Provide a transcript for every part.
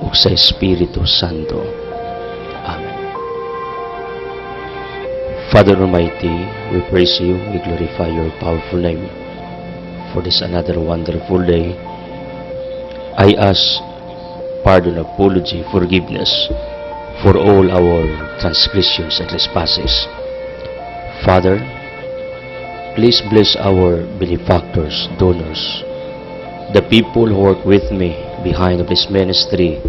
ug sa Espiritu Santo. Amen. Father Almighty, we praise you, we glorify your powerful name for this another wonderful day. I ask pardon, apology, forgiveness for all our transgressions and trespasses. Father, please bless our benefactors, donors, the people who work with me behind of this ministry.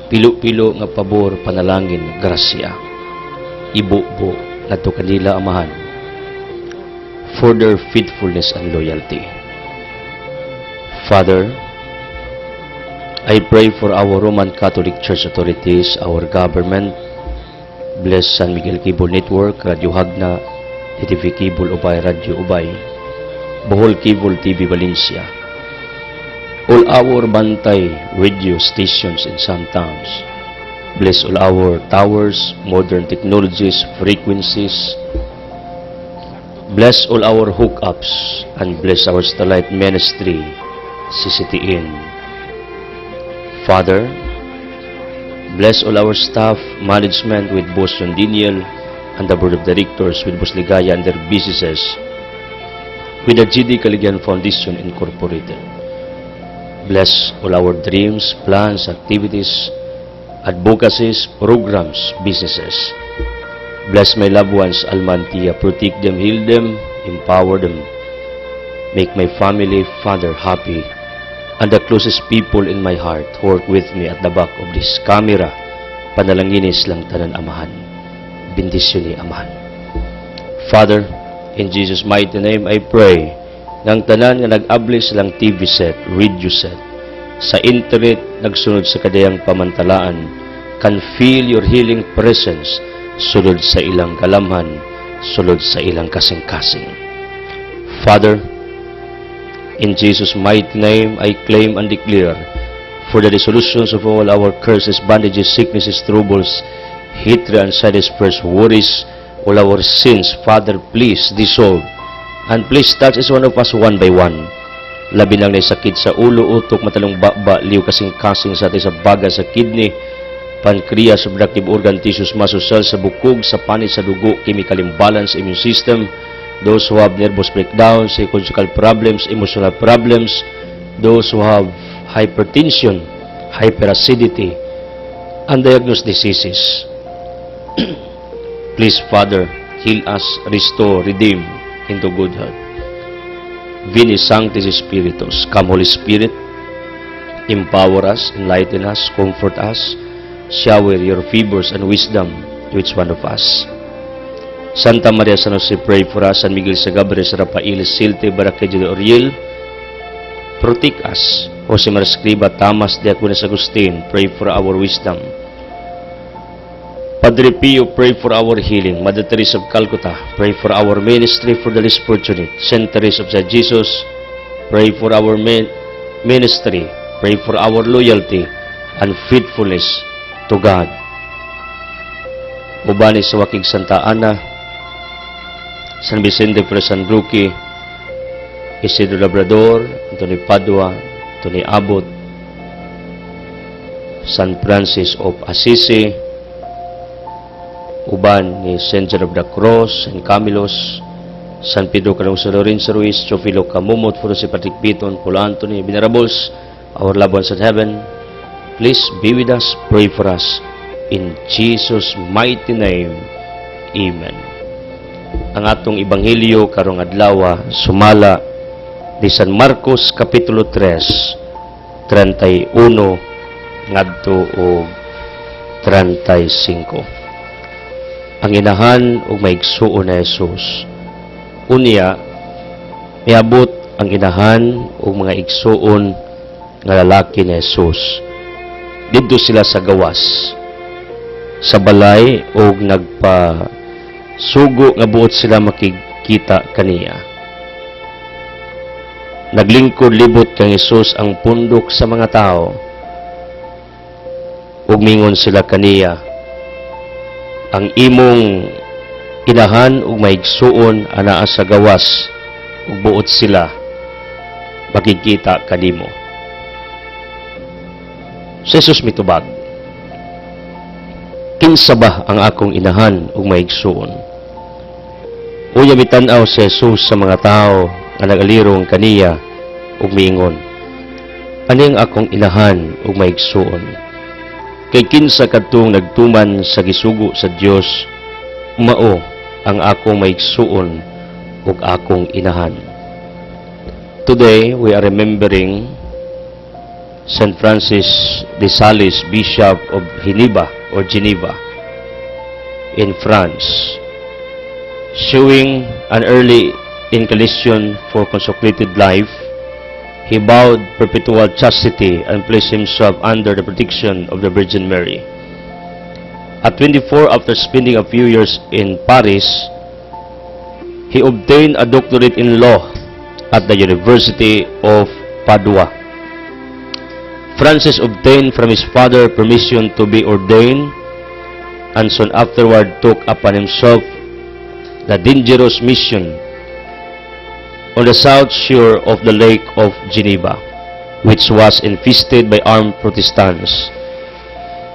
Pilo-pilo nga pabor, panalangin, grasya, ibubo na to kanila amahan for their faithfulness and loyalty. Father, I pray for our Roman Catholic Church authorities, our government. Bless San Miguel Cable Network, Radio Hagna, TV Cable Ubay, Radio Ubay, Bohol Cable TV Valencia, all our bantay radio stations in some towns. Bless all our towers, modern technologies, frequencies. Bless all our hookups and bless our Starlight Ministry, CCTN. Father, bless all our staff, management with Boss John Daniel and the Board of Directors with Boss Ligaya and their businesses with the GD Caligan Foundation Incorporated. Bless all our dreams, plans, activities, advocacies, programs, businesses. Bless my loved ones, Almantia, protect them, heal them, empower them. Make my family, Father, happy, and the closest people in my heart work with me at the back of this camera. Panalanginis lang tanan amahan. Bendisyon ni amahan. Father, in Jesus' mighty name I pray, ng tanan nga nag-ablis lang TV set, radio set, sa internet nagsunod sa kadayang pamantalaan, can feel your healing presence, sulod sa ilang kalamhan, sulod sa ilang kasing-kasing. Father, in Jesus' mighty name, I claim and declare for the dissolutions of all our curses, bondages, sicknesses, troubles, hatred, anxiety, prayers, worries, all our sins. Father, please dissolve. And please touch each one of us one by one. Labi nang sakit sa ulo, utok, matalong baba, liw, kasing-kasing sa atin sa baga, sa kidney, pancreas, reproductive organ, tissues, muscle cells, sa bukog, sa panit, sa dugo, chemical imbalance, immune system, those who have nervous breakdowns, psychological problems, emotional problems, those who have hypertension, hyperacidity, undiagnosed diseases. Please, Father, heal us, restore, redeem into good health. Veni Sanctis Spiritus, come Holy Spirit, empower us, enlighten us, comfort us, shower your favors and wisdom to each one of us. Santa Maria San Jose, pray for us. San Miguel Sagabre, Rafael, Silte, Barangay de Oriel, protect us. Jose Maria Escriba, Tamas, Diaconis Agustin, pray for our wisdom. Padre Pio, pray for our healing. Mother Teresa of Calcutta, pray for our ministry for the less fortunate. Saint Teresa of Jesus, pray for our ministry, pray for our loyalty and faithfulness to God. Mubani sa Wakig Santa Ana, San Vicente de San Roque, Isidro Labrador, Anthony Padua, Anthony Abot, San Francis of Assisi, uban ni Saint John of the Cross, San Camilos, San Pedro Canong San Lorenzo Ruiz, Chofilo Camumot, Foro si Patrick Piton, Paul Anthony, Venerables, our loved ones in heaven. Please be with us, pray for us. In Jesus' mighty name, Amen. Ang atong Ebanghelyo karong adlaw sumala di San Marcos Kapitulo 3, 31 ngadto og 35. Ang inahan og maigsuon na Jesus. Unya, miabot ang inahan og mga igsuon nga lalaki ni Jesus. Didto sila sa gawas, sa balay, og nagpasugo nga buot sila makikita kaniya. Naglingkod libot kang Jesus ang pundok sa mga tao, ug mingon sila kaniya, ang imong inahan ug maigsuon anaa sa gawas, ug buot sila makikita kanimo. Si Jesus mitubag, kinsa ba ang akong inahan ug maigsuon? Uya mitan-aw si Jesus sa mga tao nga nagalirong kaniya ug miingon, ani ang akong inahan ug maigsuon? Kay kinsa kadtong nagtuman sa gisugo sa Dios, mao ang akong maigsuon ug akong inahan. Today we are remembering St. Francis de Sales, Bishop of Geneva in France, showing an early inclination for consecrated life. He vowed perpetual chastity and placed himself under the protection of the Virgin Mary. At 24, after spending a few years in Paris, he obtained a doctorate in law at the University of Padua. Francis obtained from his father permission to be ordained and soon afterward took upon himself the dangerous mission on the south shore of the Lake of Geneva, which was infested by armed Protestants.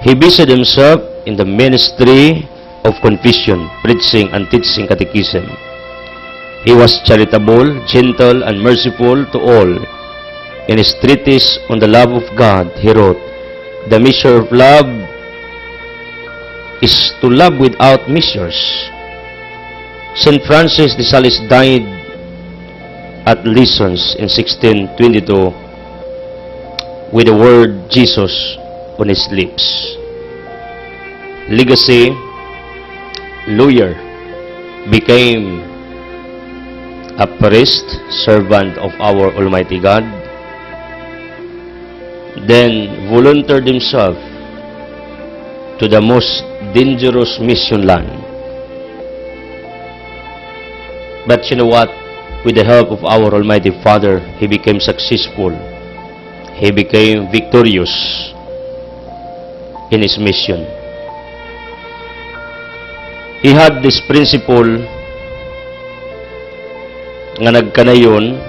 He busied himself in the ministry of confession, preaching and teaching catechism. He was charitable, gentle, and merciful to all. In his treatise on the love of God, he wrote, "The measure of love is to love without measures." St. Francis de Sales died at Lissons in 1622 with the word Jesus on his lips. Legacy: lawyer, became a priest, servant of our Almighty God, then volunteered himself to the most dangerous mission land. But you know what? With the help of our Almighty Father, he became successful. He became victorious in his mission. He had this principle nga nagkanayon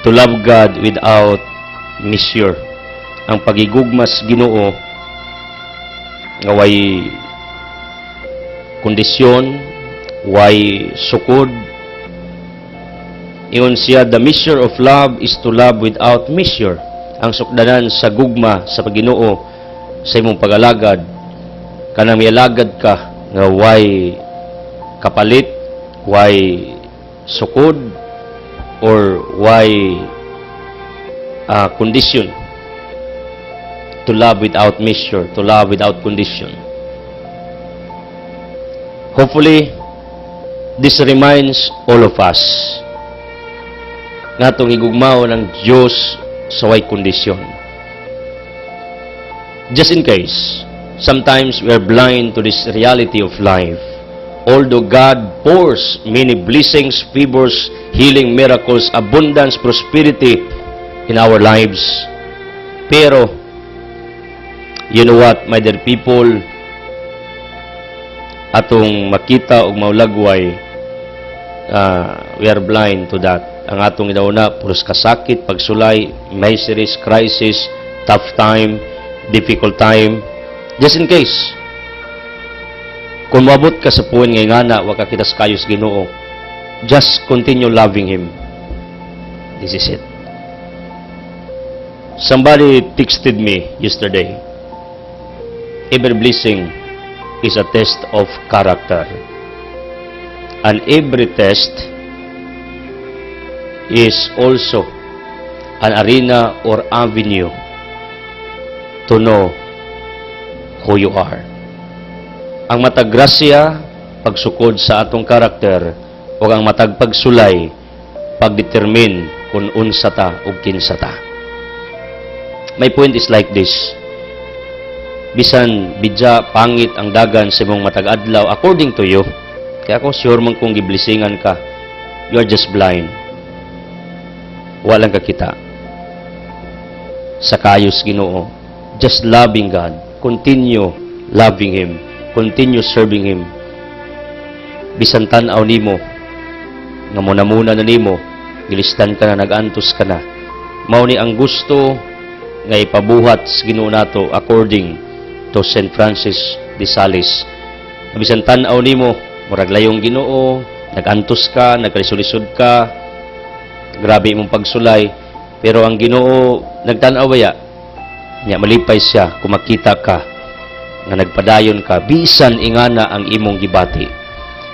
to love God without measure. Ang pagigugmas Ginoo nga way kondisyon, way sukod. Ingon siya, the measure of love is to love without measure. Ang sukdanan sa gugma sa Ginoo sa imong pag-alagad, kanang mialagad ka nga way kapalit, way sukod, or way condition. To love without measure, to love without condition. Hopefully, this reminds all of us nga itong igugmao ng Diyos sa way kondisyon. Just in case, sometimes we are blind to this reality of life. Although God pours many blessings, favors, healing, miracles, abundance, prosperity in our lives. Pero, you know what, my dear people, atong makita og maulagway, we are blind to that. Ang atong inauna, puros kasakit, pagsulay, miseries, crisis, tough time, difficult time. Just in case, kung mabot ka sa puwan ngay ngana, wag ka kitas kayos Ginoo, just continue loving Him. This is it. Somebody texted me yesterday, every blessing is a test of character. And every test is also an arena or avenue to know who you are. Ang matag grasya, pagsukod sa atong karakter, o ang matag pagsulay, pagdetermine kung unsa ta o kinsa ta. My point is like this. Bisan bidya pangit ang dagan sa imong matag adlaw according to you, kaya ako sure man kung giblisingan ka, you are just blind. Walang kakita sa kayos Ginoo. Just loving God. Continue loving Him. Continue serving Him. Bisan tan-aw nimo nga muna na nimo, gilistan ka na, nagantos ka na. Mao ni ang gusto nga ipabuhat sa Ginoo nato according to St. Francis de Sales. Bisan tan-aw nimo, murag layong Ginoo, nagantos ka, nagkalisod-lisod ka, grabe imong pagsulay, pero ang Ginoo nagtan-aw baya, nya malipay siya kung makita ka nga nagpadayon ka, bisan ingana ang imong gibati,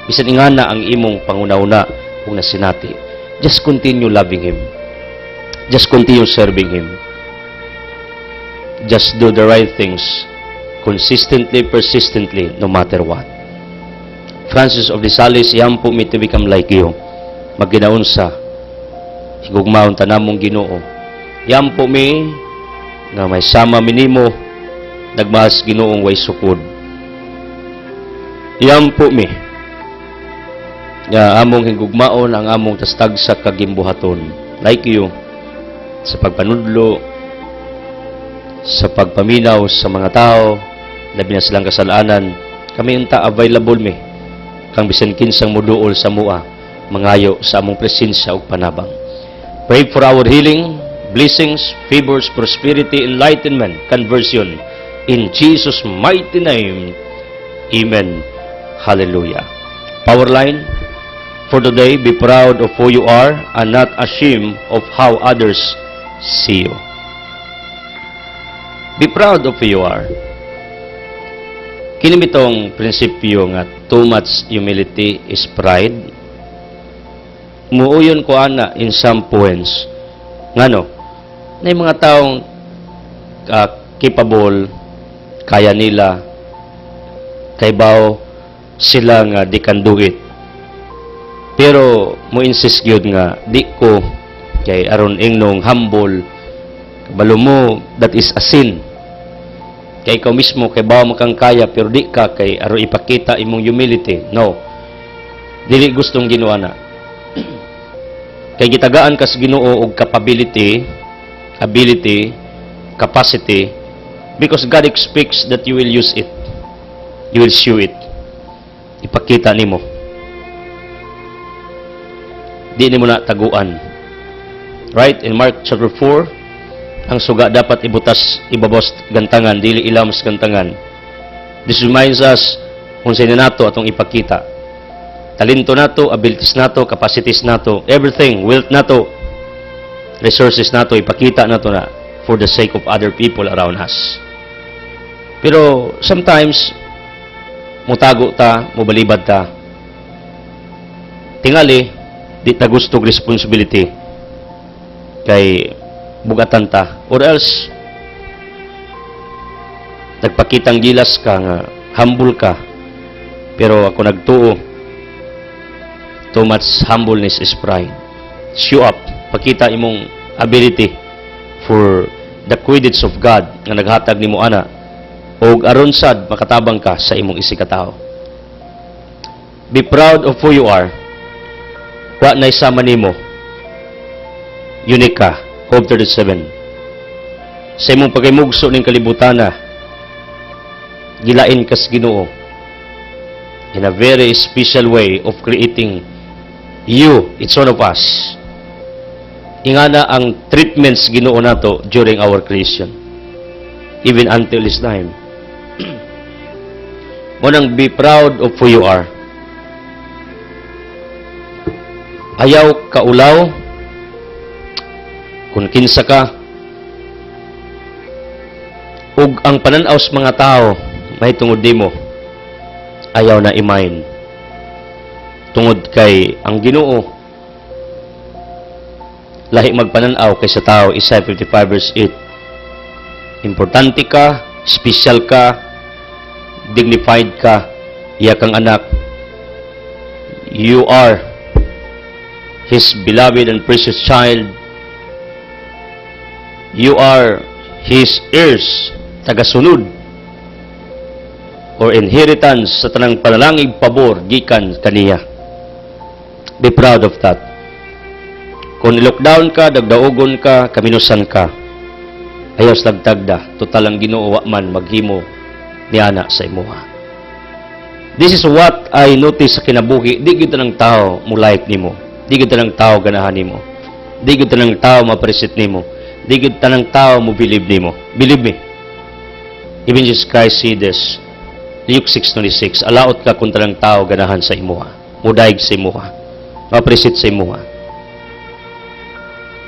bisan ingana ang imong pangunauna kung nasinati. Just continue loving Him. Just continue serving Him. Just do the right things consistently, persistently, no matter what. Francis of de Sales, yampo me to become like you. Maginaunsa, higugmaon tanamong Ginoo. Yampo me, nga may sama minimo, nagmahas Ginoong way sukod. Yampo me, nga among higugmaon ang among tastag sa kagimbuhaton. Like you, sa pagpanudlo, sa pagpaminaw sa mga tao, labi na silang kasalanan, kami unta available me, kang bisan kinsang muduol sa mua, mangayo sa among presensya ug panabang. Pray for our healing, blessings, favors, prosperity, enlightenment, conversion. In Jesus' mighty name, Amen. Hallelujah. Power line, for today, be proud of who you are and not ashamed of how others see you. Be proud of who you are. Kini bitong prinsipyo nga too much humility is pride. Muuyon ko ana in some points. Ngano? Na mga taong capable, kaya nila, kaybaw sila nga di can do it. Pero mo insist gyud nga di ko kay aron ingnong humble. Kabalo mo, that is a sin. Kay ikaw mismo, kay bawa mo kang kaya, pero di ka, kay aro ipakita imong humility. No. Dili gustong ginawa na. Kay gitagaan kas Ginoo og capability, ability, capacity, because God expects that you will use it. You will show it. Ipakita nimo. Di nimo na taguan. Right? In Mark chapter 4, ang suga dapat ibutas, ibabos gantangan, dili ilams gantangan. This reminds us kung sino nato atong ipakita. Talento nato, abilities nato, capacities nato, everything, wealth nato, resources nato, ipakita nato na for the sake of other people around us. Pero sometimes, mutago ta, mubalibad ta. Tingali, di ta gustong responsibility. Kay bugatan ta, or else nagpakitang gilas ka nga humble ka, pero ako nagtuo, too much humbleness is pride. Show up, pakita imong ability for the quidditch of God nga naghatag nimo ana, og aron sad makatabang ka sa imong isikatao. Be proud of who you are. Wa na isama nimo, unique ka. Job 37. Sa imong pagkaymugso ning kalibutana, gilain kas Ginoo in a very special way of creating you, each one of us. Ingana ang treatments Ginoo nato during our creation, even until this time. Munang be proud of who you are. Ayaw kaulaw kung kinsa ka, ug ang pananaw sa mga tao may tungod nimo, ayaw na imain. Tungod kay ang Ginoo lahi magpananaw kay sa tao. Isaiah 55 verse 8. Importante ka, special ka, dignified ka, iya kang anak. You are His beloved and precious child. You are His heirs, tagasunod, or inheritance sa tanang panalangig pabor, gikan kaniya. Be proud of that. Kung lockdown ka, dagdaogon ka, kaminusan ka, ayaw lagtagda, total ang Ginoo wa man maghimo ni ana sa imuha. This is what I notice sa kinabuhi. Di gito ng tao mo like nimo. Di gito ng tao ganahan nimo. Di gito ng tao ma-appreciate nimo. Di gid tanang tao mo believe nimo. Believe me. Even Jesus Christ see this. Luke 6:26, alaot ka kung tanang tao ganahan sa imuha. Mudaig sa imuha. Mapresit sa imuha.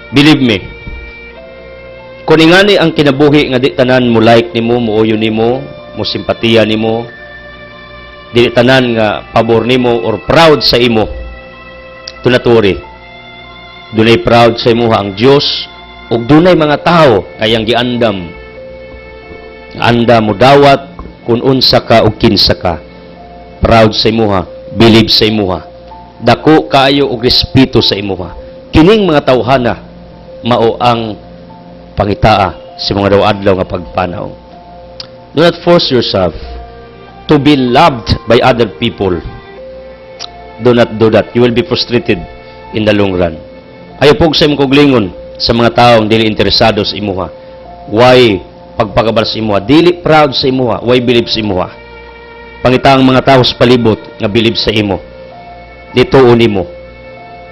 Believe me. Kung ingani ang kinabuhi nga di tanan mo like nimo, muuyo nimo, mo simpatiya nimo, di tanan nga pabor nimo or proud sa imo, tunaturi. Dunay proud sa imuha ang Dios ug dunay mga tao kayang giandam. Anda mo dawat kung unsa ka o kinsa ka. Proud sa imuha, believe sa imuha. Dako kaayo og respeto sa imuha. Kining mga tawhana mao ang pangitaa sa mga daw-adlaw nga pagpanaw. Do not force yourself to be loved by other people. Do not do that. You will be frustrated in the long run. Ayaw pog sa imong kuglingon sa mga taong dili interesado sa imuha. Why pagpagabar sa imuha? Dili proud sa imuha. Why believe sa imuha? Pangitaang mga tao sa palibot nga believe sa imo. Dito nimo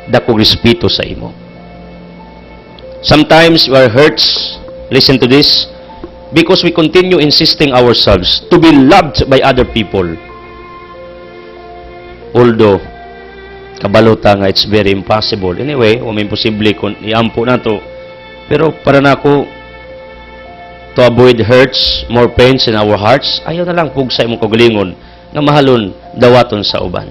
dako respeto sa imo. Sometimes we are hurts, listen to this, because we continue insisting ourselves to be loved by other people. Although, kabalota nga it's very impossible. Anyway, may imposible kung iampo na to. Pero para na ako, to avoid hurts, more pains in our hearts, ayaw na lang pugsa imong kagalingon nga mahalon dawaton sa uban.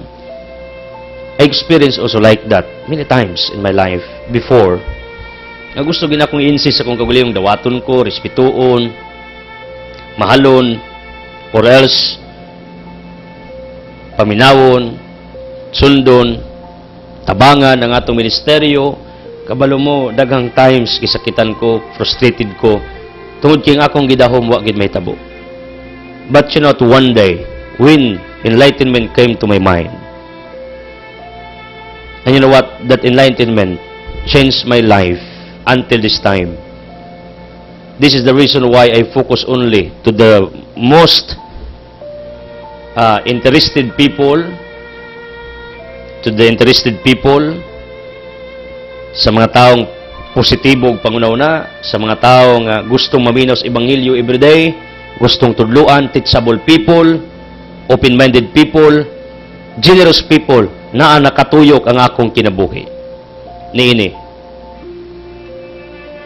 I experienced also like that many times in my life before. Nga gusto gina akong i-insist akong kagalingon dawaton ko, respetuon, mahalon, or else paminawon, sundon, tabangan ng atong ministeryo. Kabalo mo, daghang times kisakitan ko, frustrated ko, tungod king akong gidahom, wa gid may tabo. But you know, one day, when enlightenment came to my mind, and you know what, that enlightenment changed my life until this time. This is the reason why I focus only to the most interested people, sa mga taong positibo ug pangunauna, sa mga taong gustong maminaw sa ebanghelyo everyday, gustong tudluan, teachable people, open-minded people, generous people, na nakatuyok ang akong kinabuhi. Niini.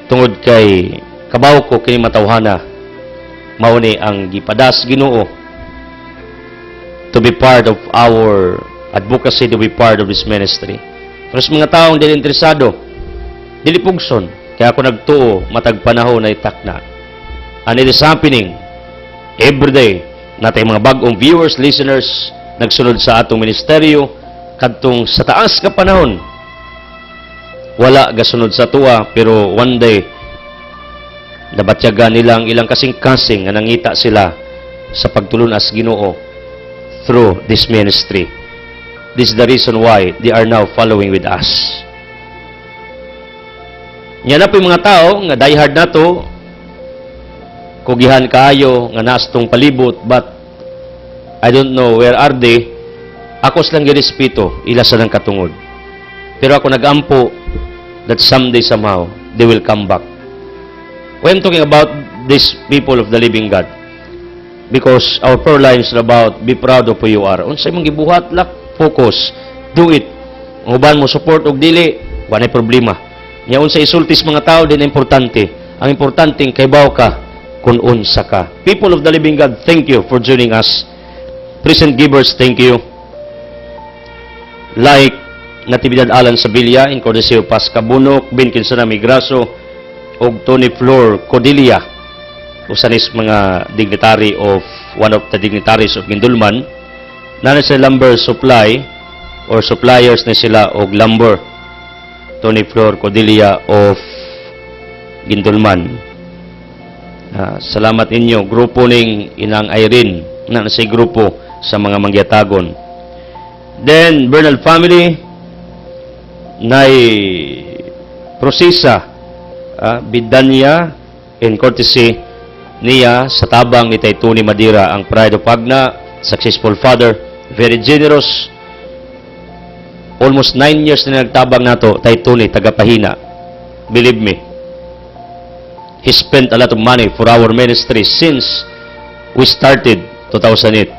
Tungod kay kabaw ko kini matawhana, mauni ang gipadas Ginoo to be part of our advocacy, to be part of this ministry. Pero sa mga taong dili interesado, dili pugson, kaya ako nagtuo matag panahon na itakna. And it is happening every day. Natay mga bagong viewers, listeners, nagsunod sa atong ministeryo, kadtong sa taas ka panahon, wala gasunod sa tuwa, pero one day, nabatyagan nilang ilang kasing-kasing nga nangita sila sa pagtulunas Ginoo through this ministry. This is the reason why they are now following with us. Yan na po yung mga tao nga diehard na to, kugihan kaayo nga naastong palibot, but I don't know where are they. Ako silang girespeto, ila sa ng katungod. Pero ako nagampo that someday somehow they will come back. When I'm talking about these people of the living God, because our prayer lines are about be proud of who you are. Unsay mong gibuhat lak, focus, do it. Ang uban mo support og dili, wala problema. Nya unsay isultis mga tao din importante. Ang importante kaybaw ka kung unsa ka. People of the living God, thank you for joining us. Present givers, thank you. Like Natividad Alan Sabilla, in courtesy of Pasca Bunok, Ben Kinsana Migraso, og Tony Flor Codilia, usanis mga dignitary of one of the dignitaries of Gindulman, na sa lumber supply or suppliers na sila og lumber. Tony Flor Codilia of Gindulman. Salamat inyo. Grupo ning Inang Irene na nasa grupo sa mga mangyatagon. Then, Bernal family, Nay Prosisa, Bidanya, in courtesy niya sa tabang ni Taytuni Madira, ang pride of Pagna, successful father, very generous. Almost 9 years na nagtabang nato, Taytuni, tagapahina. Believe me. He spent a lot of money for our ministry since we started 2008.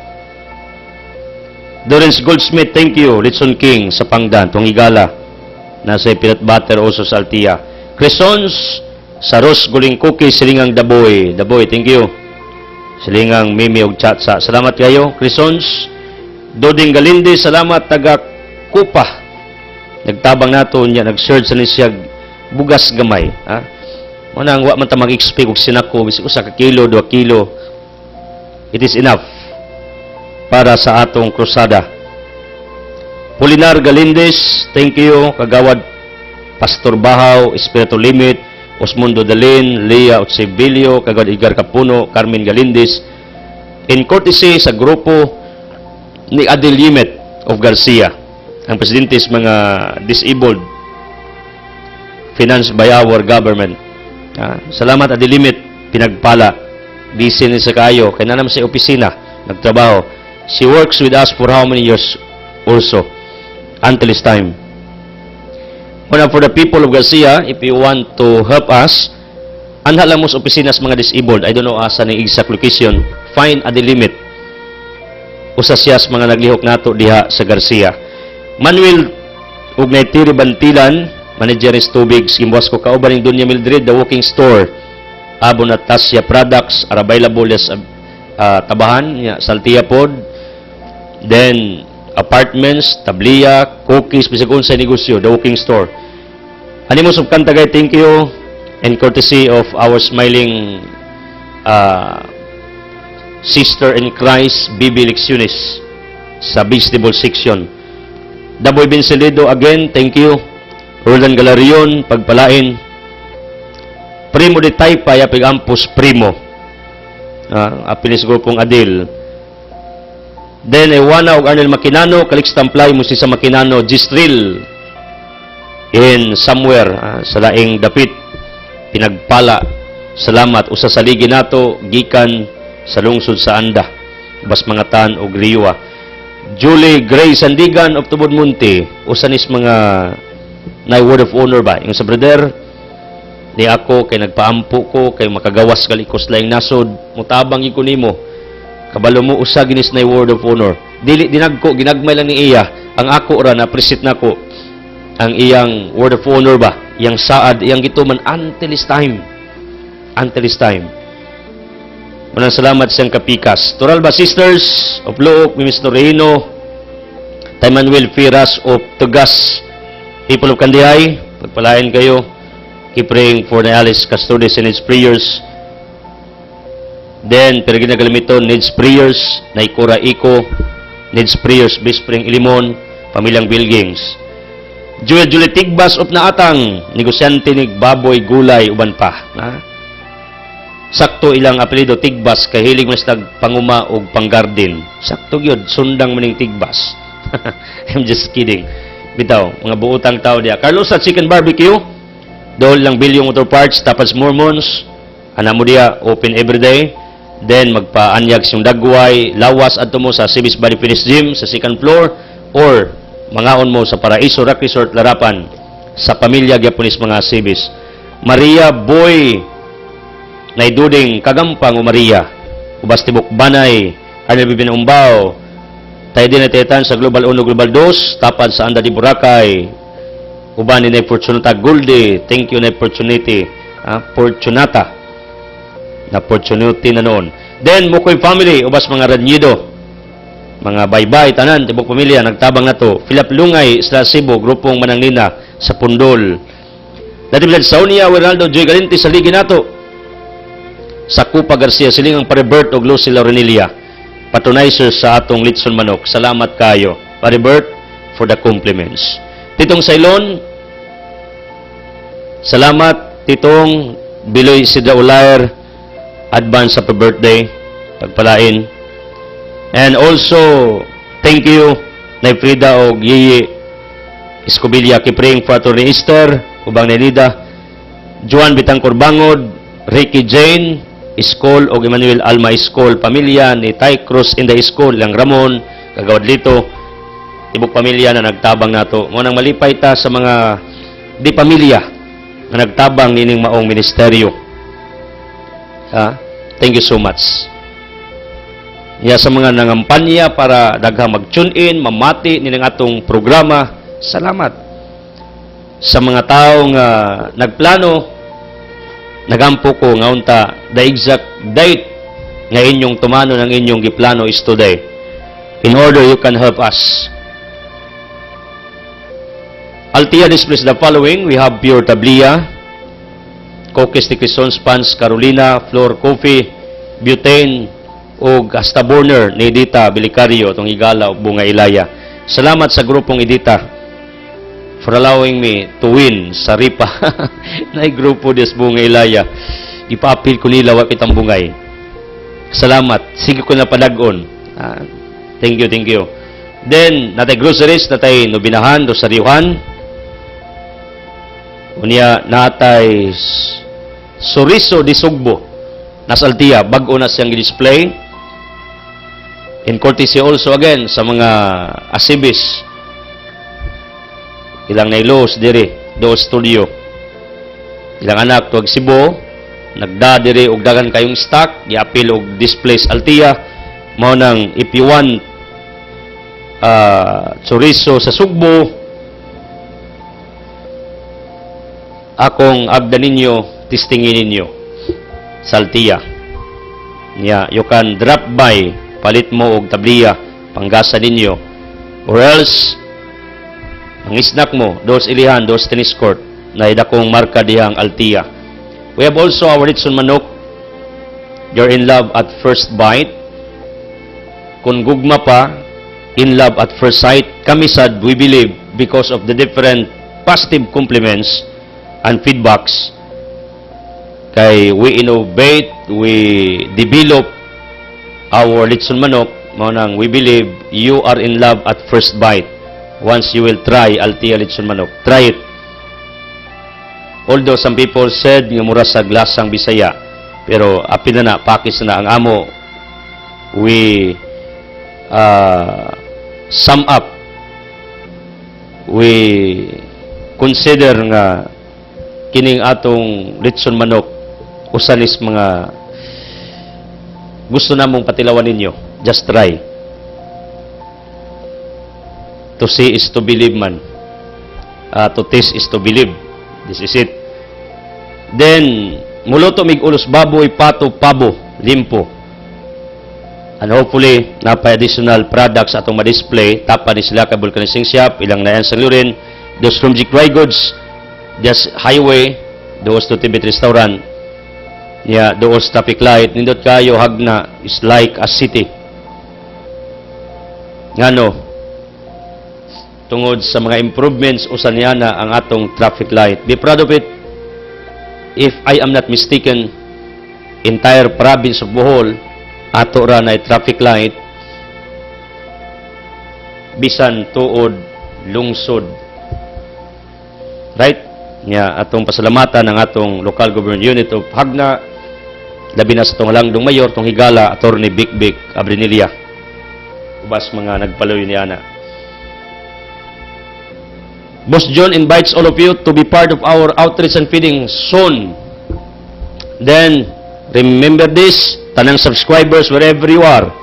Dorens Goldsmith, thank you. Litson King sa Pangdan, Tunggigala. Nasa peanut butter also sa Altia. Cresons sa Ros Guling Cookie, Silingang Daboy. Daboy, thank you. Silingang Mimi og Chatsa. Salamat kayo, Cresons. Doding Galinde, salamat taga Kupa. Nagtabang nato niya, nag-search sa siya bugas gamay. Ha? Muna ang wa man ta mag-expect og sinako, bisig usa ka kilo, 2 kilo. It is enough para sa atong krusada. Polinar Galindes, thank you. Kagawad Pastor Bahaw, Espiritu Limit, Osmundo Dalin, Lea Otsebilio, Kagawad Edgar Capuno, Carmen Galindes. In courtesy sa grupo ni Adel Yimet of Garcia, ang presidente sa mga disabled, financed by our government. Salamat Adel Yimet, pinagpala. Busy ni sa kayo, kaya naman sa opisina, nagtrabaho. She works with us for how many years also? Until this time. Una, for the people of Garcia, if you want to help us, anha lang mo sa opisina sa mga disabled. I don't know asa ng exact location. Find a limit. Usa siya sa mga naglihok nato diha sa Garcia. Manuel Ugnaytiri Bantilan, manager is tubig, Simbuas ko kauban ng Dunya Mildred, the walking store. Abo Natasha Products are available as tabahan, Saltia Pod. Then, apartments, tabliya, cookies, bisag sa negosyo, the walking store. Animos of Kantagay, thank you. And courtesy of our smiling sister in Christ, Bibi Lecciones, sa vegetable section. Daboy Bincelido, again, thank you. Roland Galarion, pagpalain. Primo de Taypa, yapig ampus primo. Apilis grupong Adil. Then, Iwana og Arnel Makinano, Calix Tamplay, Musi sa Makinano, Gistril, in somewhere, sa laing dapit, pinagpala, salamat, usa sa ligi nato, gikan, sa lungsod sa Anda, bas mga tan og Riwa. Julie Gray Sandigan of Tubod Munti, usanis mga na word of honor ba? Yung sa brother, ni ako, kay nagpaampo ko, kay makagawas kalikos laing nasod, mutabang ko nimo. Kabalo mo usa ginis na word of honor. Dili dinagko ginagmay lang ni iya. Ang ako ra na appreciate nako ang iyang word of honor ba? Iyang saad, iyang gituman until this time. Until this time. Maraming salamat sa kapikas. Turalba Sisters of Look, Mr. Reino, Taymanuel Firas of Tugas, people of Kandihay, pagpalain kayo. Keep praying for the Alice Custodies and its prayers. Then, pero ginagalamito, needs prayers, Naikura Iko, needs prayers, Bispring Ilimon, Pamilyang Bilgings. Julie Tigbas of Naatang, negosyante ni Baboy Gulay, uban pa. Sakto ilang apelido Tigbas, kahilig mas panguma o panggarden. Sakto yun, sundang maning Tigbas. I'm just kidding. Bitaw, mga buutang tao diya. Carlos at Chicken Barbecue, doon lang bilyong motor parts, tapas Mormons, anamo diya, open everyday. Then, magpa-anyag siyong dagway, lawas at mo sa Sibis Body Fitness Gym sa second floor, or mangaon mo sa Paraiso Rock Resort Larapan sa pamilya Japanese mga Sibis. Maria Boy, naiduding kagampang o Maria, ubas tibok banay, Arnel Bibin Umbao, tayo din natetan sa Global 1, Global 2, tapad sa Anda di Boracay, uban ni Fortunata Gulde, thank you na opportunity, Fortunata, na opportunity na noon. Then, Mukoy family, ubas mga Radnido, mga baybay, tanan, tibok pamilya, nagtabang na to. Philip Lungay, Isla Cebu, grupong Mananglina, sa Pundol. Natibilad Saunia, Ronaldo, Joy Galinti, sa ligi nato. Sa Kupa Garcia, Silingang Paribert, o Lucy Laurenilia, patronizer sa atong Litson Manok. Salamat kayo, Paribert, for the compliments. Titong Sailon, salamat, Titong Biloy Sidra Ulair, advance sa birthday, pagpalain. And also, thank you, Nay Frida o Yiyi Escobilya, kipraying for Atty. Easter, ubang Nelida, Juan Bitangkor Bangod, Ricky Jane, Iskol o Emmanuel Alma Iskol, pamilya ni Tay Cruz in the Iskol, lang Ramon, Kagawad Lito, ibog pamilya na nagtabang nato. Ngunang malipay ta sa mga di pamilya na nagtabang nining maong ministeryo. Thank you so much. Sa mga nangampanya para daghang mag-tune in, mamati nilang atong programa, salamat. Sa mga taong nagplano, nagampo ko nga unta the exact date nga inyong tumano ng inyong giplano is today. In order you can help us. Altia displays the following. We have pure tablia, cookies ni Quezon, Spans, Carolina, Floor Coffee, butane, o hasta burner ni Edita Bilicario, itong Higala o Bunga Ilaya. Salamat sa grupong Edita for allowing me to win sa ripa na grupo des Bunga Ilaya. Ipaapil ko nila wa kitang bungay. Salamat. Sige ko na padagon. Thank you, thank you. Then, natay groceries, natay Nobinahan, Rosariohan. Unya, natay Soriso di Sugbo. Nasa Altia, bago na siyang display. In courtesy also again sa mga asibis. Ilang nailos diri, do studio. Ilang anak tuwag Cebu, nagda diri og dagan kayong stock, giapil og displays Altia. Mao nang if you want chorizo sa Sugbo, akong agda ninyo, testingin ninyo sa Altia. You can drop by, palit mo og tabliya, panggasa ninyo, or else ang snack mo, dos ilihan, dos tennis court, na idakong marka dihang Altia. We have also our Ritson Manok, you're in love at first bite. Kung gugma pa, in love at first sight. Kami sad, we believe, because of the different positive compliments and feedbacks, kay we innovate, we develop our Litson Manok, maunang we believe you are in love at first bite once you will try Altia Litson Manok. Try it. Although some people said nga mura sa glasang Bisaya, pero apil na pakis na ang amo. We sum up, we consider nga kining atong Litson Manok usanis mga gusto namong patilawan ninyo. Just try. To see is to believe man. To taste is to believe. This is it. Then, muluto mig ulos baboy, pato, pabo, limpo. And hopefully, napay additional products atong ma-display. Tapa ni sila ka vulcanizing shop, ilang na yan sa Lurin. Those from Dry Goods, just highway, those to Tibet Restaurant. Doos traffic light, nindot kayo, Hagna is like a city. Ngano, tungod sa mga improvements, usan niya na ang atong traffic light. Be proud of it. If I am not mistaken, entire province of Bohol, ato ra na traffic light, bisan tuod lungsod. Right? Atong pasalamatan ng atong local government unit of Hagna, labi na sa itong Halangdong Mayor, itong Higala, Atty. Bik Abrinilia. Ubas mga nagpaloy ni Ana. Boss John invites all of you to be part of our outreach and feeding soon. Then, remember this, tanang subscribers wherever you are,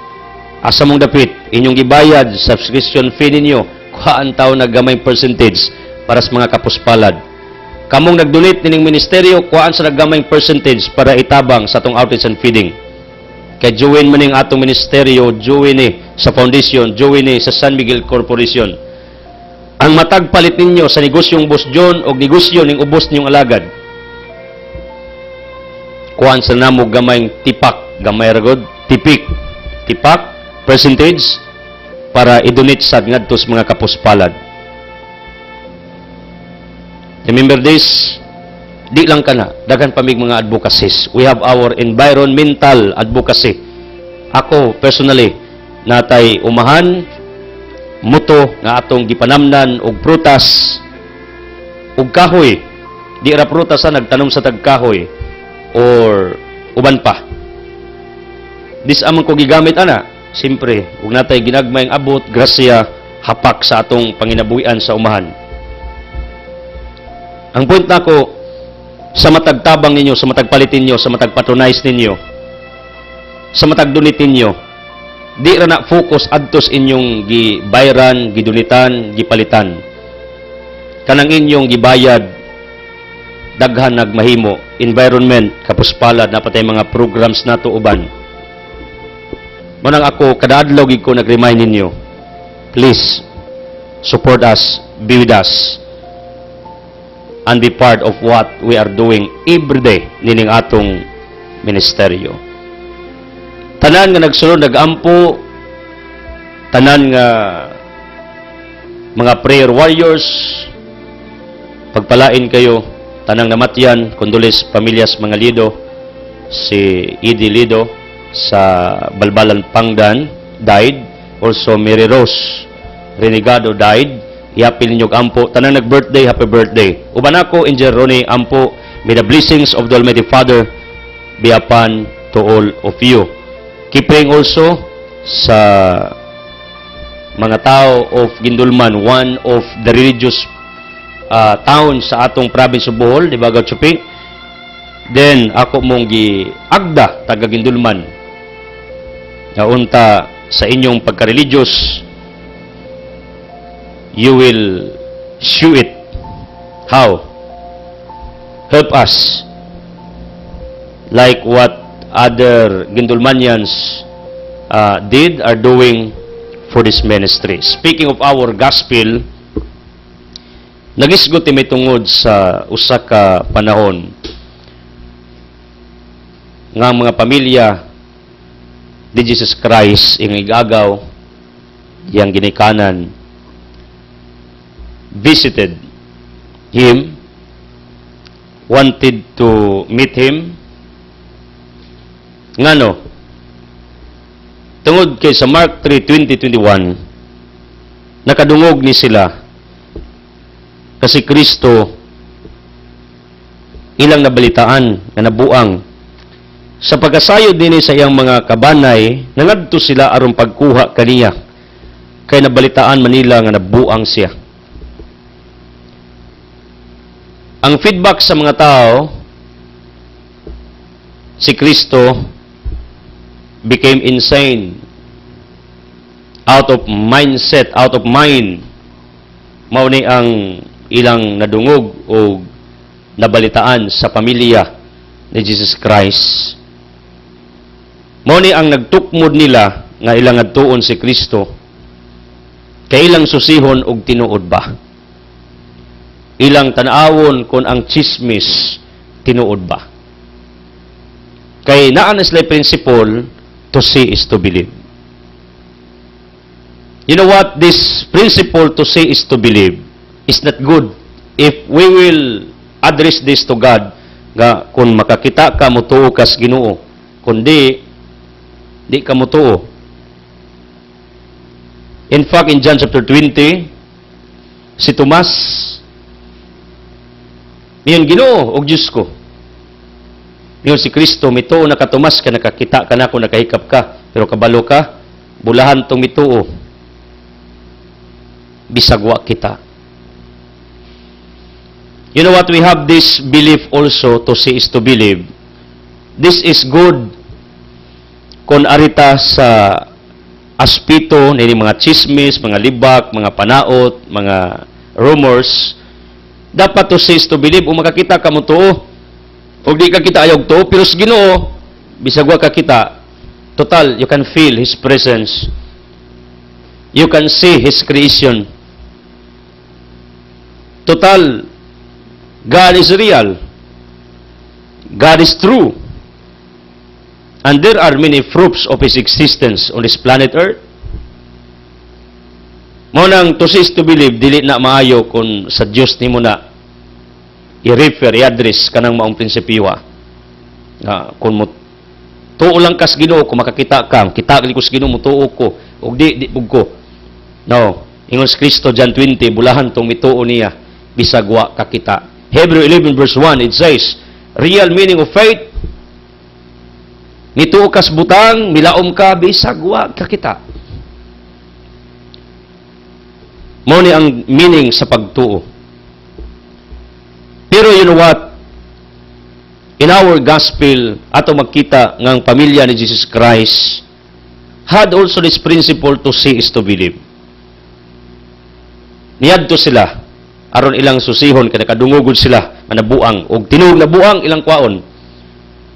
asa mong dapit, inyong gibayad, subscription fee ninyo, kuhaan tao na gamay percentage para sa mga kapuspalad. Kamong nagdonate nining ministeryo, kuhaan sa naggamay percentage para itabang sa atong outreach and feeding. Kay join maning atong ministeryo, join ni sa foundation, join ni sa San Miguel Corporation. Ang matagpalit ninyo sa negosyong Boss John o negosyo ning ubos ninyong alagad, kuhaan sa namo gamay tipak, gamay ragod, tipak, percentage, para i-donate sa ngadto sa mga kapuspalad. Remember this, di lang ka na, dagan pa mig mga advocacies. We have our environmental advocacy. Ako, personally, natay umahan, muto nga atong gipanamnan og prutas, og kahoy. Di ra prutas sa nagtanom sa tagkahoy, or uban pa. Dis amang ko gigamit, ana. Siyempre, huwag natay ginagmayang abot, grasya, hapak sa atong panginabuhian sa umahan. Ang point na ko, sa matagtabang ninyo, sa matagpalitin ninyo, sa matagpatronize ninyo, sa matagdunitin ninyo. Di ra na focus adtos inyong gibayran, gidunitan, gipalitan. Kanang inyong gibayad, daghan nagmahimo, environment, kapuspalad, napatay mga programs nato uban. Manang ako, kada adlaw gid ko nag-remind ninyo, please, support us, be with us, and be part of what we are doing every day nining atong ministeryo. Tanan nga nagsulod, nagampo, tanan nga mga prayer warriors, pagpalain kayo, tanang namatyan, kondoles pamilyas mga Lido, si Edie Lido sa Balbalan Pangdan died, also Mary Rose Renegado died. Iapil ninyo ampo, tanang nag-birthday, happy birthday. Uban ako, Angel Ronnie Ampo, may the blessings of the Almighty Father be upon to all of you. Keep praying also sa mga tao of Gindulman, one of the religious town sa atong province of Bohol, di ba, Gatsupi? Then, ako mong gi-agda, taga Gindulman, na unta sa inyong pagka-religious, you will show it. How? Help us. Like what other Gindulmanians are doing for this ministry. Speaking of our gospel, nagisgot may tungod sa usa ka panahon nga mga pamilya ni Jesus Christ ing igagaw yang ginikanan visited him, wanted to meet him. Ngano? Tungod kay sa Mark 3:20-21, nakadungog ni sila kasi Kristo ilang nabalitaan nga nabuang. Sa pagkasayod din sa iyang mga kabanay, nangadto sila aron pagkuha kaniya, kay nabalitaan manila nga nabuang siya. Ang feedback sa mga tao, si Kristo became insane, out of mindset, out of mind. Mao ni ang ilang nadungog o nabalitaan sa pamilya ni Jesus Christ. Mao ni ang nagtukmod nila nga ilang adtuon si Kristo, kay ilang susihon og tinuod ba? Ilang tanawon kung ang chismis tinuod ba? Kay naa na sila principle, to see is to believe. You know what? This principle to see is to believe is not good. If we will address this to God, nga kung makakita ka, mutuo kas Ginoo. Kundi, di ka mutuo. In fact, in John chapter 20, si Tomas, niyon Ginoo, og Diyos ko. Niyon si Kristo, mituo na ka Tomas, ka nakakita ka na kung nakahikap ka, pero kabalo ka, bulahan tong mituo. Bisagwa kita. You know what? We have this belief also, to see is to believe. This is good kung arita sa aspito ni mga chismis, mga libak, mga panaot, mga rumors. Dapat to see is to believe. Kung makakita ka mo to, o di ka kita ayaw to, pero sa Ginoo, bisagwa ka kita. Total, you can feel His presence. You can see His creation. Total, God is real. God is true. And there are many proofs of His existence on this planet Earth. Munang to see is to believe, dili na maayo kung sa Diyos ni mo na i-refer, i-address ka ng maong prinsipyo. Kung mo tuo lang kas Ginoo, kung makakita ka, kita ko sa Ginoo, mo tuo ko, o di ko. No. Ingon sa Kristo, John 20, bulahan tong mituo niya, bisagwa kakita. Hebrew 11 verse 1, it says, real meaning of faith, mituo kas butang, milaom ka, bisagwa kakita. Mao ni ang meaning sa pagtuo. Pero you know what? in our gospel, ato makita nga ang pamilya ni Jesus Christ had also this principle to see is to believe. Niyadto sila aron ilang susihon kay nakadungogod sila nga nabuang og tinuod na buang ilang kwaon.